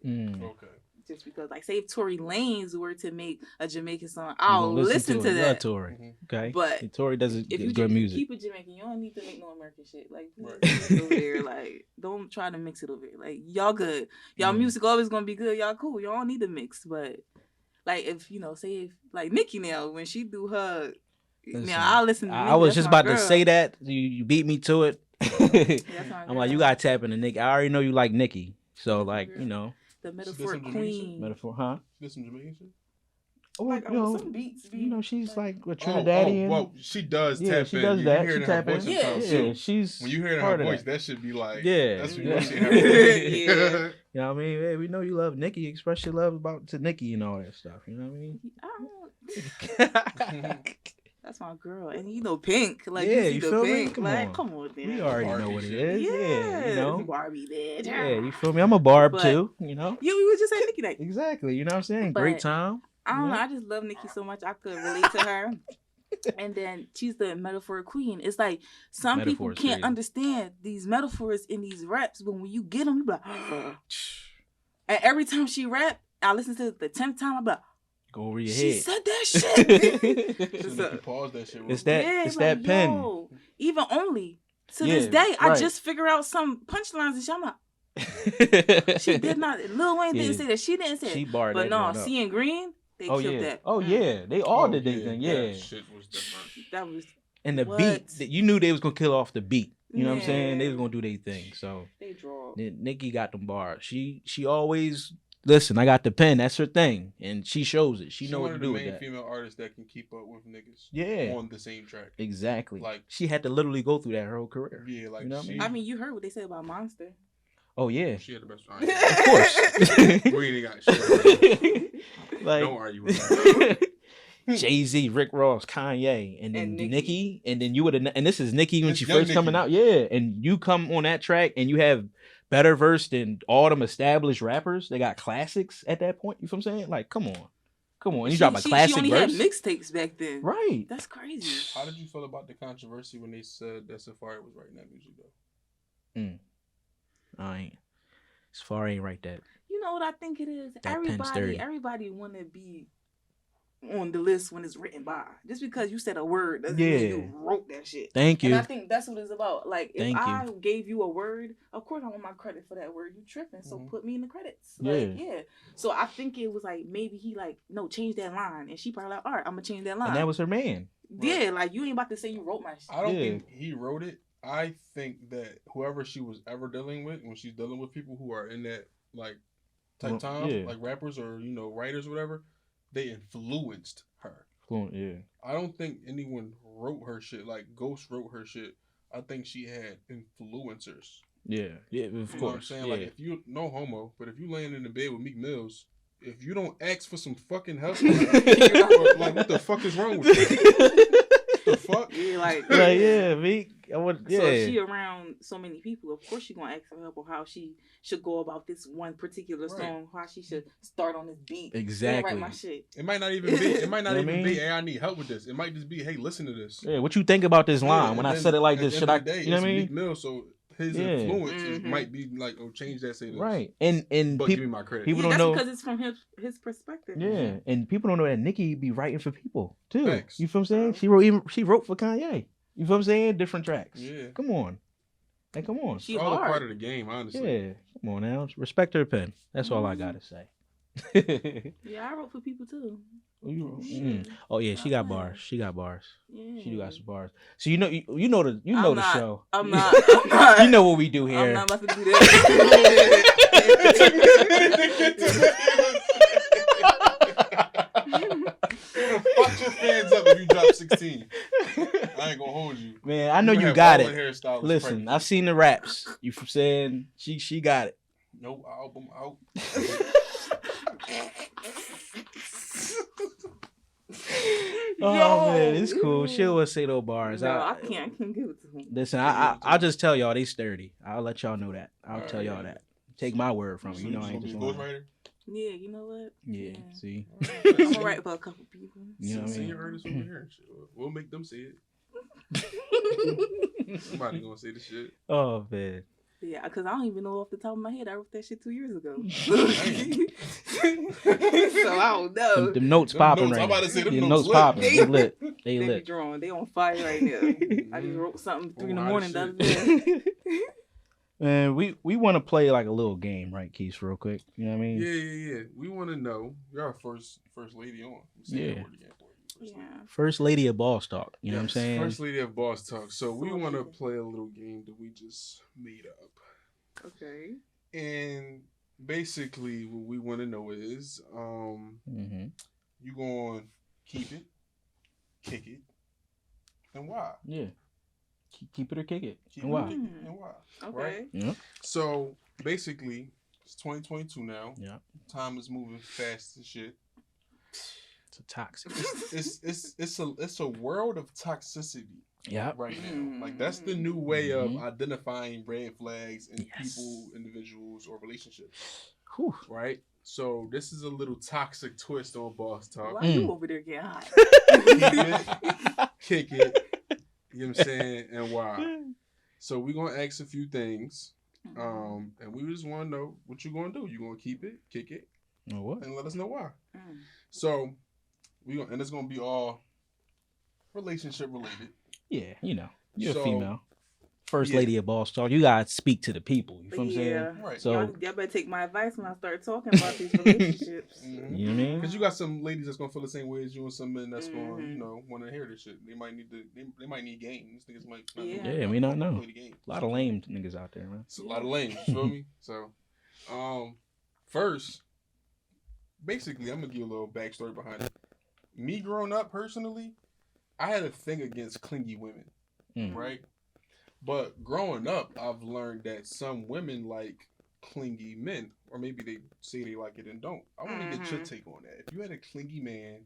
music. Okay. Just because, like, say if Tory Lanez were to make a Jamaican song, I'll listen to that. Tory. Okay. But Tory doesn't if you good music. Keep it Jamaican, you don't need to make no American shit. Like, please over there. Like, don't try to mix it over there. Like, y'all good. Y'all music always gonna be good. Y'all cool. Y'all don't need to mix. But like, if say if like Nicki now when she do her, now I'll listen to Nicki. I was just about to say that. You beat me to it. I'm like, you gotta tap into Nicki. I already know you like Nicki. So like, the metaphor queen. Metaphor, huh? She did some Jamaican shit? Oh, like, some beats. She's like with Trinidadian. Well, she does tap in. She does that. She tap in. Yeah, she's when you hear her voice, that should be like, that's what you see her. You know what I mean? Hey, we know you love Nicki. Express your love to Nicki and all that stuff. You know what I mean? That's my girl, and Pink. Like, you feel Pink. Me? Come on, man. We already know what it is. Yeah, Barbie did. Yeah, you feel me? I'm a Barb too. Yeah, we were just saying Nicki night. Exactly. You know what I'm saying? Great time. I don't know. I just love Nicki so much. I could relate to her. And then she's the metaphor queen. It's like some people can't understand these metaphors in these raps, but when you get them, you be like, and every time she rap, I listen to it the 10th time, I be like, go over your head. She said that shit. So pause that shit. It's that like, pen. Even only to this day, I just figure out some punchlines and shit. I'm like, she did not. Lil Wayne didn't say that. She didn't say she it. Barred but that no, Seeing Green, they killed that. Oh yeah, they all did their thing. Yeah, that shit was different. That was and the beat. You knew they was gonna kill off the beat. You know what I'm saying? They was gonna do their thing. So they draw. Nicki got them bars. She always. Listen, I got the pen. That's her thing, and she shows it. She know what to do with that. She's one of the main female artists that can keep up with niggas. Yeah, on the same track. Exactly. Like she had to literally go through that her whole career. Yeah, like I mean, you heard what they said about Monster. Oh yeah, she had the best. Of course. We ain't got shit. Like, don't argue with that. Jay-Z, Rick Ross, Kanye, and then Nicki, and then you would have. And this is Nicki when she first coming out. Yeah, and you come on that track and you have better verse than all them established rappers. They got classics at that point. You feel what I'm saying? Like, come on. You drop a classic verse. She only had mixtapes back then. Right. That's crazy. How did you feel about the controversy when they said that Safari was writing that music though? Safari ain't right that. You know what I think it is? Everybody want to be on the list when it's written by. Just because you said a word doesn't mean you wrote that shit. Thank you. And I think that's what it's about. Like, if I gave you a word, of course I want my credit for that word. You tripping, so put me in the credits. Like, So I think it was like, maybe he like, no, change that line. And she probably like, all right, I'm going to change that line. And that was her man. Yeah, like, you ain't about to say you wrote my shit. I don't think he wrote it. I think that whoever she was ever dealing with, when she's dealing with people who are in that, like, type time, like rappers or, writers or whatever, they influenced her. I don't think anyone wrote her shit. Like Ghost wrote her shit. I think she had influencers. Yeah, of course. You know what I'm saying? Like, if you no homo, but if you laying in the bed with Meek Mills, if you don't ask for some fucking help, like what the fuck is wrong with you? The fuck? Yeah, like Meek. So if she around so many people, of course she gonna ask for help on how she should go about this one particular song, how she should start on this beat. Exactly. Write my shit. It might not even be. It might not even be. Hey, I need help with this. It might just be, hey, listen to this. Yeah, what you think about this line? When I said it like this, should I? You know what I mean? Meek Mill, so his influence might be like, oh, change that, say this. Right, and but give me my credit. People don't know because it's from his perspective. Yeah, and people don't know that Nicki be writing for people too. Thanks. You feel what I'm saying? She wrote for Kanye. You feel what I'm saying? Different tracks. Yeah. Come on. Hey, come on. She's all a part of the game, honestly. Yeah. Come on now. Respect her pen. That's all I gotta say. Yeah, I wrote for people too. Oh yeah, she I got play. bars. She got bars. Yeah. She do got some bars. So you know the I'm the not, show. I'm not. I'm not. You know what we do here. I'm not about to do that. Fuck your fans up if you drop 16. I ain't gonna hold you. Man, I know gonna you have got all it. the hairstylists Listen, pregnant. I've seen the raps. You from saying she got it. No album out. Oh man, it's cool. She always say those bars. No, I can't give it to him. Listen, I'll just tell y'all they sturdy. I'll let y'all know that. I'll tell y'all that. Take my word from it. You know I ain't just lying. ghostwriter. Yeah, you know what? Yeah, see. I'm gonna write about a couple people. You know what I mean? Senior artists over here. We'll make them say it. Somebody gonna say the shit. Oh man. Yeah, because I don't even know off the top of my head. I wrote that shit 2 years ago. So I don't know. Them notes popping right I'm now. about to say them Them notes notes popping. They lit. They They be lit. drawn. They on fire right now. I just wrote something 3 in the morning the other day. Man, we want to play like a little game, right, Keith? Real quick. You know what I mean? Yeah. We want to know. You're our first lady on. Yeah. Yeah. First lady of Boss Talk. You know what I'm saying? First lady of Boss Talk. So we want to play a little game that we just made up. Okay. And basically, what we want to know is, you going to keep it, kick it, and why? Yeah. Keep it or kick it. Keep And it, why? kick it, and why? Okay. Right? Yeah. So basically, it's 2022 now. Yeah. Time is moving fast as shit. It's a toxic. It's a world of toxicity. Yeah. Right now. Like that's the new way of identifying red flags in people, individuals, or relationships. Whew. Right? So this is a little toxic twist on Boss Talk. Why you over there getting hot? Kick it. You know what I'm saying? And why? So we're gonna ask a few things. And we just wanna know what you're gonna do. You gonna keep it, kick it, Or what? and let us know why. So and it's gonna be all relationship related. Yeah, you know. You're So- a female. First Yeah. lady of Boss Talk. You gotta speak to the people. You feel what I'm saying? Right. So y'all better take my advice when I start talking about these relationships. you know what I mean? Because you got some ladies that's gonna feel the same way as you, and some men that's gonna, want to hear this shit. They might need they might need game. These niggas might not Yeah, we don't know. play the game. A lot of lame niggas out there, man. It's a lot of lames. You feel me? So, first, basically, I'm gonna give you a little backstory behind it. Me growing up personally, I had a thing against clingy women, right? But growing up, I've learned that some women like clingy men, or maybe they say they like it and don't. I want to get your take on that. If you had a clingy man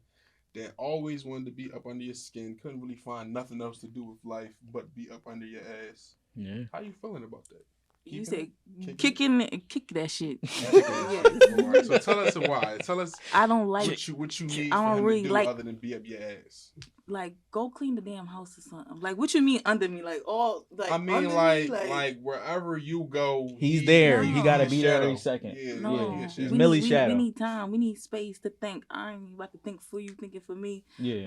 that always wanted to be up under your skin, couldn't really find nothing else to do with life but be up under your ass, how you feeling about that? You say kick that shit. All right, so tell us why. Tell us. I don't like what you need. I don't for him really to do like other than be up your ass. Like go clean the damn house or something. Like what you mean under me? Like all like I mean under like me? like wherever you go, he's there. No. He gotta be there shadow. every second. Yeah, No, yeah, He's shadow. Millie Shadow. We need time. We need space to think. I ain't about to think for you, thinking for me. Yeah.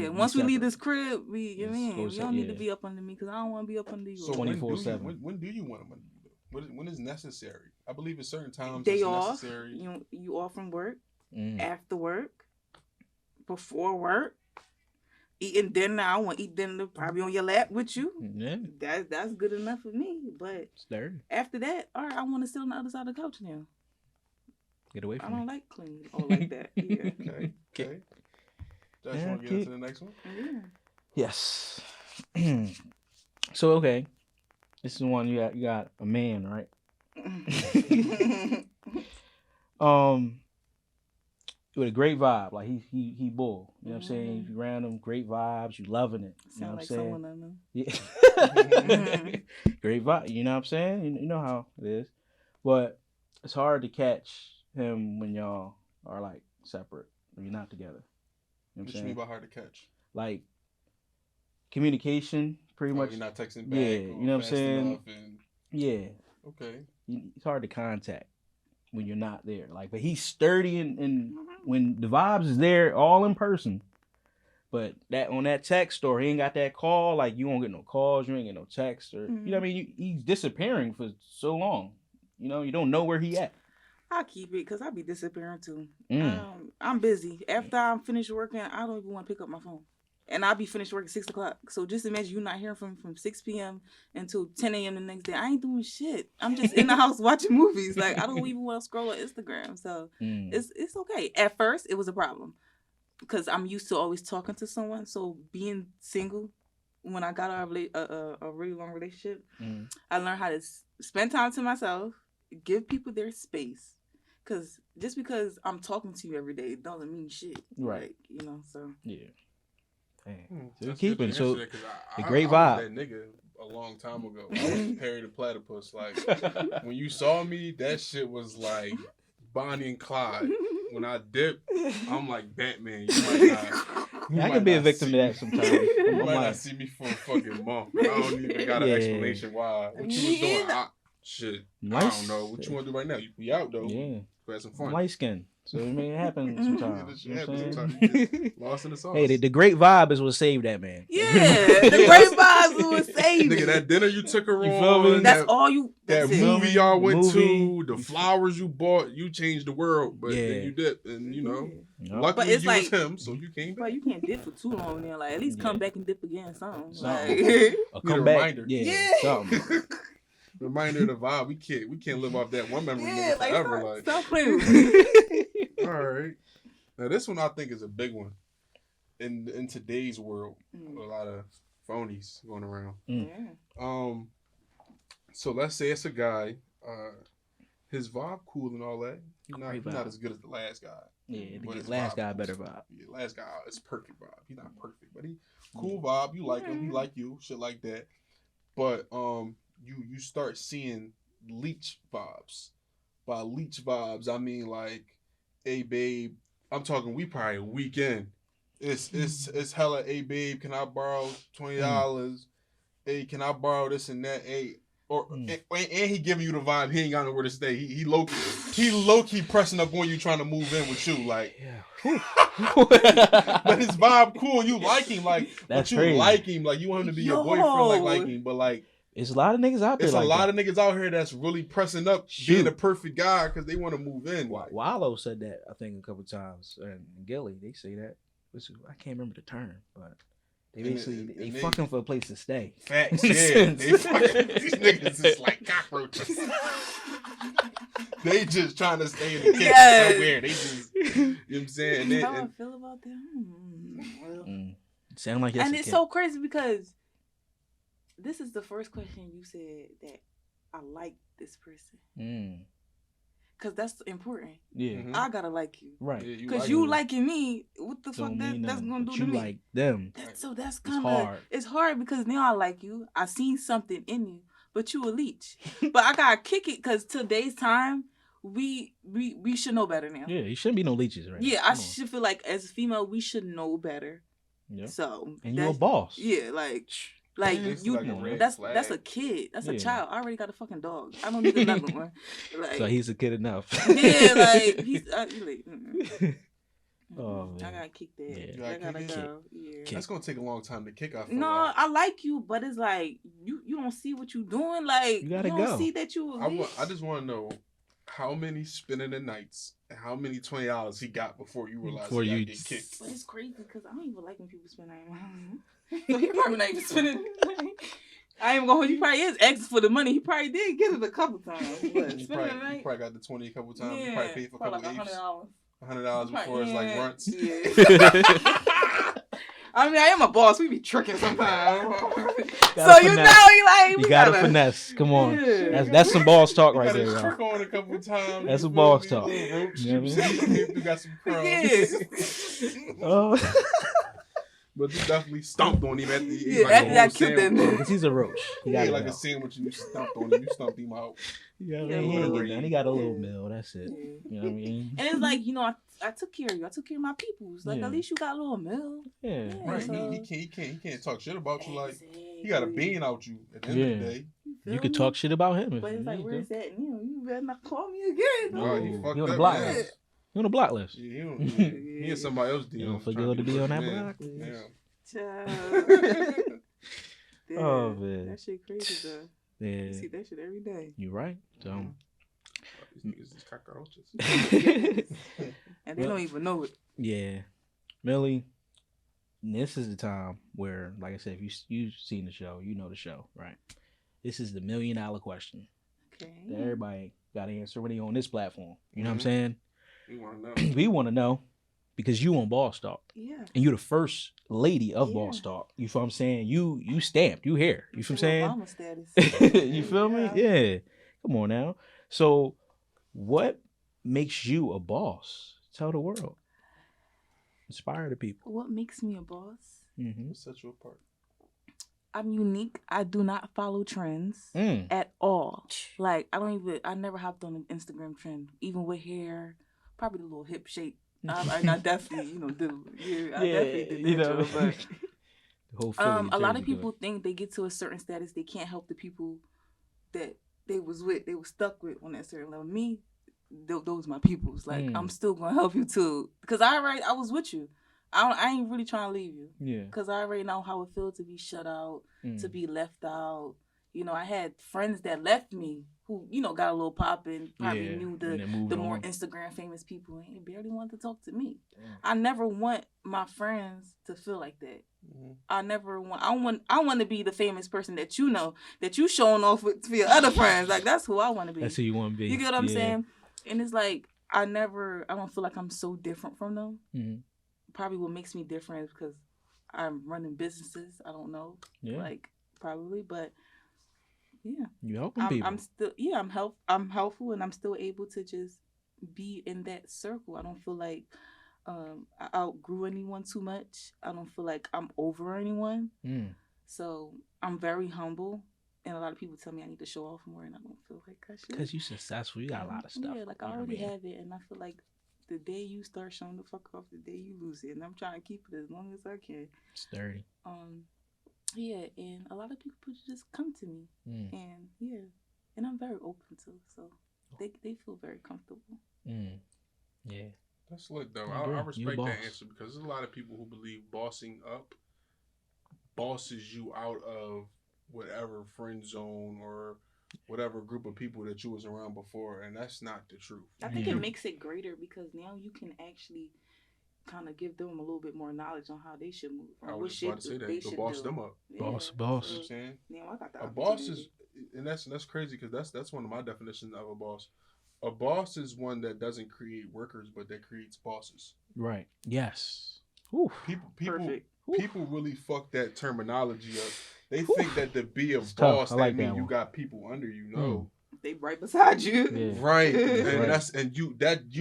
Once we leave separate. this crib, you don't need to yeah. be up under me because I don't want to be up under you. So 24/7. When do you want him under you? When is necessary? I believe at certain times Day it's off. necessary. You off from work, after work, before work, eating dinner. I want to eat dinner probably on your lap with you. Yeah. That's good enough for me. But It's dirty. after that, all right, I want to sit on the other side of the couch now. Get away I from me. don't like clean or like that. Yeah. Okay. Josh, Yeah, want to get into the next one? Yeah. Yes. So okay, this is one you got a man, right? With a great vibe, like he bull. You know what I'm saying? You around him, great vibes. You loving it. You know Sound what I'm like saying? someone I know. Yeah. Great vibe. You know what I'm saying? You know how it is, but it's hard to catch him when y'all are like separate when you're not together. You know What what you I'm mean saying? by hard to catch? Like communication, pretty much. You're not texting back. Yeah, or you know what I'm fast saying? enough and- Yeah. Okay. It's hard to contact when you're not there. Like, but he's sturdy and when the vibes is there, all in person. But that on that text or he ain't got that call, like you won't get no calls, you ain't get no text, or you know what I mean. He's disappearing for so long. You know, you don't know where he at. I keep it because I be disappearing too. Mm. I'm busy. After I'm finished working, I don't even want to pick up my phone. And I'll be finished work at 6 o'clock. So just imagine you not hearing from 6 p.m. until 10 a.m. the next day. I ain't doing shit. I'm just in the house watching movies. Like, I don't even want to scroll on Instagram. So it's okay. At first, it was a problem because I'm used to always talking to someone. So being single, when I got out of a really long relationship, I learned how to spend time to myself, give people their space. Because just because I'm talking to you every day doesn't mean shit. Right. Like, so. Yeah. Dang. So That's keeping good to so answer that, 'cause the great I vibe. was that nigga a long time ago. I was Perry the Platypus. Like when you saw me, that shit was like Bonnie and Clyde. When I dip, I'm like Batman. I could be a victim to that sometimes. You might not see me for a fucking month. I don't even got an explanation why. What you was doing? Shit. I don't know. What you want to do right now? We out though. Yeah. We had some fun. Light skin. So I mean, it happens sometimes. You know what I'm saying? You get lost in the sauce. Hey, the great vibe is what saved that man. Yeah, the great vibes is what saved Nigga, it. that dinner you took her You feel me? on. That's all you. That That's movie it. y'all went to, the flowers you bought, you changed the world. But then you dipped, and luckily But it's you like, was him, so you came back. But you can't dip for too long then. Like, at least come back and dip again, something. Something. Like, A comeback. Reminder. Yeah. Something. Reminder of the vibe. We can't live off that one memory nigga like, forever. stop playing with me. All right. Now this one I think is a big one. In today's world, a lot of phonies going around. So let's say it's a guy. His vibe cool and all that. He's not as good as the last guy. Yeah, the last guy better vibe. Yeah, last guy is perfect vibe. He's not perfect, but he cool vibe. You like him. He like you. Shit like that. But you start seeing leech vibes. By leech vibes, I mean like, hey babe, I'm talking we probably a weekend. It's hella, hey babe, can I borrow $20? Hey, can I borrow this and that? Hey, and he giving you the vibe he ain't got nowhere to stay. He low key pressing up on you trying to move in with you like. But his vibe cool and you like him like. That's but you crazy. like him like you want him to be your boyfriend like him but like. It's a lot of niggas out there. It's like a lot that. of niggas out here that's really pressing up, being a perfect guy because they want to move in. Like. Wallow said that I think a couple times, and Gilly they say that. I can't remember the term, but they basically they fucking for a place to stay. Facts, yeah. They fucking, these niggas is like cockroaches. They just trying to stay in the kitchen somewhere. They just, you know what I'm saying? How I feel about that? Sound like and it's so crazy because this is the first question you said that I like this person. Cause that's important. Yeah, I gotta like you, right? Cause you liking me, what the fuck that's gonna do to me? You like them, that's kind of it's hard because now I like you. I seen something in you, but you a leech. But I gotta kick it because today's time, we should know better now. Yeah, you shouldn't be no leeches, right? Yeah, I should feel like as a female we should know better. Yeah. So and you're a boss. Yeah, like you, like that's a kid. That's a child. I already got a fucking dog. I don't need another one. Like, so he's a kid enough. Yeah, like he's like. Oh man, I gotta kick that. Yeah. I gotta go. Yeah. That's gonna take a long time to kick off. No, I like you, but it's like you don't see what you doing. Like you gotta don't see that you. I just want to know how many spending the nights and how many $20 he got before you realized he got get kicked. But it's crazy because I don't even like when people spend money. So he probably not even spending money. I ain't going. He probably is asking for the money. He probably did get it a couple times. But he probably got the 20 a couple times. Yeah, he probably paid for a couple like $100. $100 before it's like runts. Yeah. I mean, I am a boss. We be tricking sometimes. So you know, you gotta finesse. Come on, that's some boss talk right there. You trick on a couple times. That's some boss talk. You know what I mean? You got some crumbs. But you definitely stomped on him at the after that killed that nigga. Because he's a roach. He got like a sandwich and you stomped on him. You stomped him out. Yeah, he got a little meal. That's it. You know what I mean? And it's like, I took care of you. I took care of my peoples. Like at least you got a little meal. Yeah. Right. So. He can't talk shit about you. Like he got a bean out you at the end of the day. You could talk shit about him. But it's like, where's that? You better not call me again. No, he fucked on the up. Block list. He on the block list. Yeah, he and somebody else deal. You don't forget to be on that block list. Yeah. Oh man, that shit crazy though. Yeah, you see that shit every day. You right. So These niggas is cockroaches. And they don't even know it. Yeah. Millie, this is the time where, like I said, if you've seen the show, you know the show, right? This is the $1 million question Okay. that everybody got to answer when they on this platform. You know what I'm saying? We want to know. We want to know because you on Boss Talk. Yeah. And you're the first lady of Yeah. Boss Talk. You feel what I'm saying? You stamped. You here. You feel what I'm Obama saying? status. You feel me? Yeah. Come on now. So what makes you a boss? Tell the world. Inspire the people. What makes me a boss? Mm-hmm. What sets you apart? I'm unique. I do not follow trends Mm. at all. Like, I never hopped on an Instagram trend, even with hair, probably the little hip shape. I definitely, I definitely did the intro, but The whole Philly a lot of jersey people think they get to a certain status, they can't help the people that they was stuck with on that certain level. Me, those my peoples. Like, I'm still gonna help you too, because I was with you. I ain't really trying to leave you. Yeah. Because I already know how it feels to be shut out, to be left out. I had friends that left me who, got a little poppin', probably knew the more Instagram famous people, and they barely wanted to talk to me. Damn. I never want my friends to feel like that. Mm-hmm. I want to be the famous person that that you showing off with for your other friends. Like, that's who I want to be. That's who you want to be. You get what I'm saying? And it's like, I don't feel like I'm so different from them. Mm-hmm. Probably what makes me different is because I'm running businesses. I don't know. Yeah. Like, probably, but yeah. You helping people. I'm still, I'm helpful, and I'm still able to just be in that circle. I don't feel like I outgrew anyone too much. I don't feel like I'm over anyone. So I'm very humble, and a lot of people tell me I need to show off more, and I don't feel like I should. Because you're successful. You got a lot of stuff. Yeah, like I already have it, and I feel like the day you start showing the fuck off, the day you lose it. And I'm trying to keep it as long as I can. Sturdy. Yeah, and a lot of people just come to me. And yeah. And I'm very open to, so they feel very comfortable. Yeah. That's lit though. I respect that answer, because there's a lot of people who believe bossing up bosses you out of whatever friend zone or whatever group of people that you was around before, and that's not the truth. I think it makes it greater, because now you can actually kind of give them a little bit more knowledge on how they should move. I was just about to say that. Go boss them up. Yeah. Boss. You know what I'm saying? Now I got the a boss is, and that's crazy, because that's one of my definitions of a boss. A boss is one that doesn't create workers, but that creates bosses. Right. Yes. Oof. People really fuck that terminology up. They think that to be a boss, that means you got people under you. No. They right beside you. Yeah. Right. And you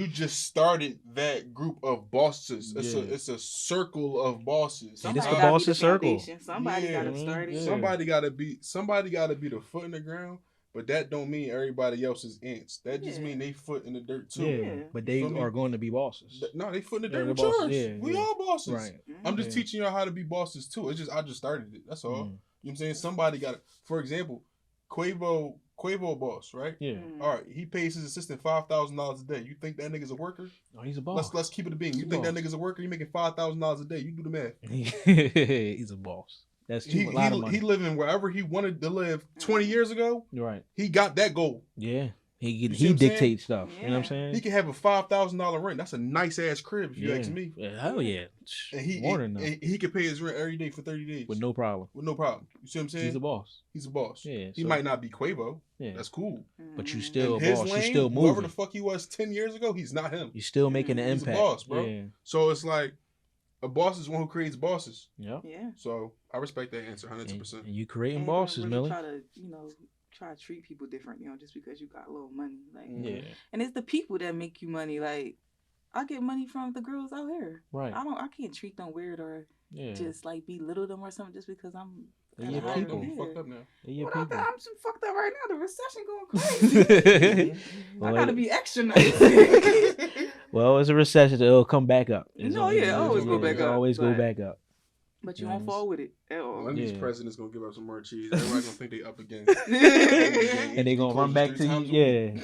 just started that group of bosses. It's a circle of bosses. It's the boss's circle. Somebody gotta start it. Yeah. Somebody gotta be the foot in the ground. But that don't mean everybody else is ants. That just mean they foot in the dirt too. Yeah, but they are going to be bosses. No, they foot in the dirt with yours. We all bosses. Right. I'm just teaching y'all how to be bosses too. It's just I just started it. That's all. You know what I'm saying? Somebody got it. For example, Quavo boss, right? Yeah. All right. He pays his assistant $5,000 a day. You think that nigga's a worker? Oh, he's a boss. Let's keep it a bean. You think that nigga's a worker? He making $5,000 a day. You do the math. He's a boss. That's a lot of money. He living wherever he wanted to live 20 years ago. Right. He got that goal. Yeah. He dictates stuff. Yeah. You know what I'm saying? He can have a $5,000 rent. That's a nice ass crib if you ask me. Yeah, hell yeah. And he can pay his rent every day for 30 days. With no problem. You see what I'm saying? He's a boss. Yeah. He might not be Quavo. Yeah. That's cool. But you still a boss. You still moving. Whoever the fuck he was 10 years ago, he's not him. You're still making an impact. He's a boss, bro. Yeah. So it's like, a boss is one who creates bosses. Yeah. So I respect that answer 100%. And you creating bosses, really Millie. Try to treat people different, just because you got a little money. Like, and it's the people that make you money. Like, I get money from the girls out here. Right. I can't treat them weird or just like belittle them or something just because I'm. They're your people. You fucked up now. They're your people. I'm so fucked up right now. The recession going crazy. I gotta be extra nice. Well, it's a recession. It'll come back up. Always go back up. Always go back up. But you won't fall with it at all. One of these presidents gonna give up some more cheese. Everybody's gonna think they up again. And they gonna run back to you.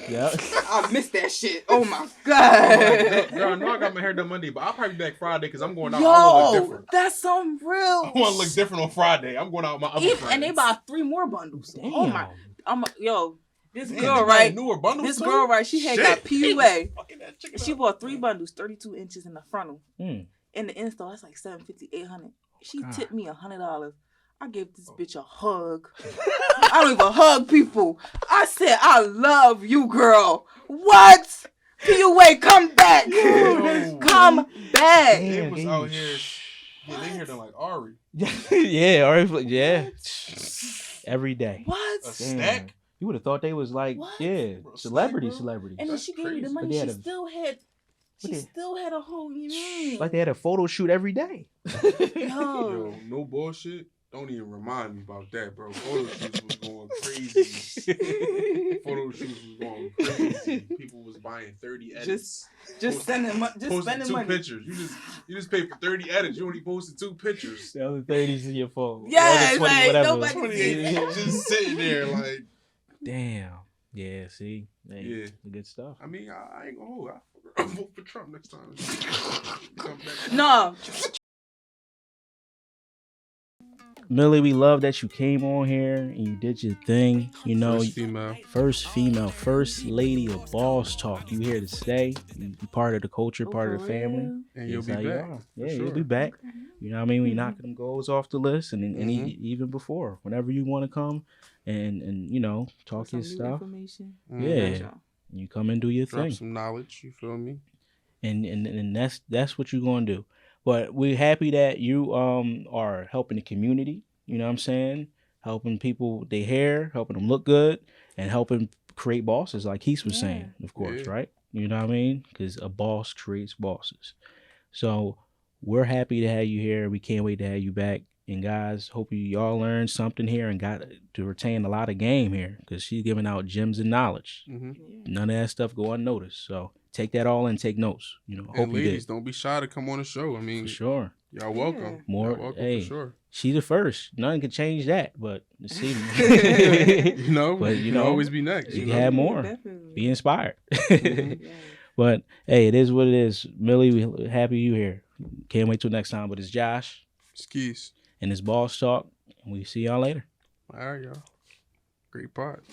Yeah. I missed that shit. Oh my god. Girl, I know I got my hair done Monday, but I'll probably be back Friday because I'm going out. I want to look different. That's some real. I want to look different on Friday. I'm going out with my other friends. And they buy 3 more bundles. Damn. Oh my. This Damn, girl, you got right? newer bundles This too? girl, right? She had Shit. got PUA. Fucking that chicken She up. bought 3 bundles, 32 inches in the frontal. Mm. In the install, that's like $750, $800. She God. tipped me $100. I gave this bitch a hug. I don't even hug people. I said, I love you, girl. What? PUA, come back. Yo. Come back. They Damn, was damn. out here. Yeah, they heard them like Ari. Yeah, or yeah. Every day. What? A stack? You would have thought they was like, What? yeah, Bro, celebrities. stack, bro. And then That's she gave me the crazy. money. But they She had a- still had. She But they- still had a whole. Like they had a photo shoot every day. Yo. Yo, no bullshit. Don't even remind me about that, bro. Photo shoots was going crazy. Photo shoots was going crazy. People was buying 30 edits. Just sending money. Just Posted spending 2 money. pictures. You just paid for 30 edits. You only posted 2 pictures. The other 30's in your phone. Yeah, The other 20, like, whatever. nobody 20 did it. just sitting there like. Damn. Yeah, see? Hey, Yeah. the good stuff. I mean, I ain't gonna hold. I'll vote for Trump next time. Come back. No. Millie, we love that you came on here and you did your thing. You know, First female. first female, first lady of Boss Talk. You here to stay. You part of the culture, part of the family. And you'll That's be how you back. are. for Yeah, sure. you'll be back. You know what I mean? We knocking them goals off the list, and Mhm. even before, whenever you want to come and you know talk your stuff, Information. yeah, you come and do your Drop thing, some knowledge. You feel me? and that's what you're gonna do. But we're happy that you are helping the community. You know what I'm saying? Helping people with their hair, helping them look good, and helping create bosses, like Keith was saying, of course, Yeah. right? You know what I mean? Because a boss creates bosses. So we're happy to have you here. We can't wait to have you back. And guys, hope y'all learned something here and got to retain a lot of game here, because she's giving out gems and knowledge. Mm-hmm. None of that stuff go unnoticed. So take that all and take notes. You know, hope And you ladies, did. don't be shy to come on the show. I mean, For sure. y'all welcome. Yeah. More, Y'all welcome hey, for sure. she's the first. Nothing can change that, but see, You know, But, you you can know, always be next. you You can know? have more. Definitely. Be inspired. Mhm. Yeah. But hey, it is what it is. Millie, we happy you here. Can't wait till next time. But it's Josh Skis. and it's Boss Talk. And we see y'all later. All right, y'all. Great part.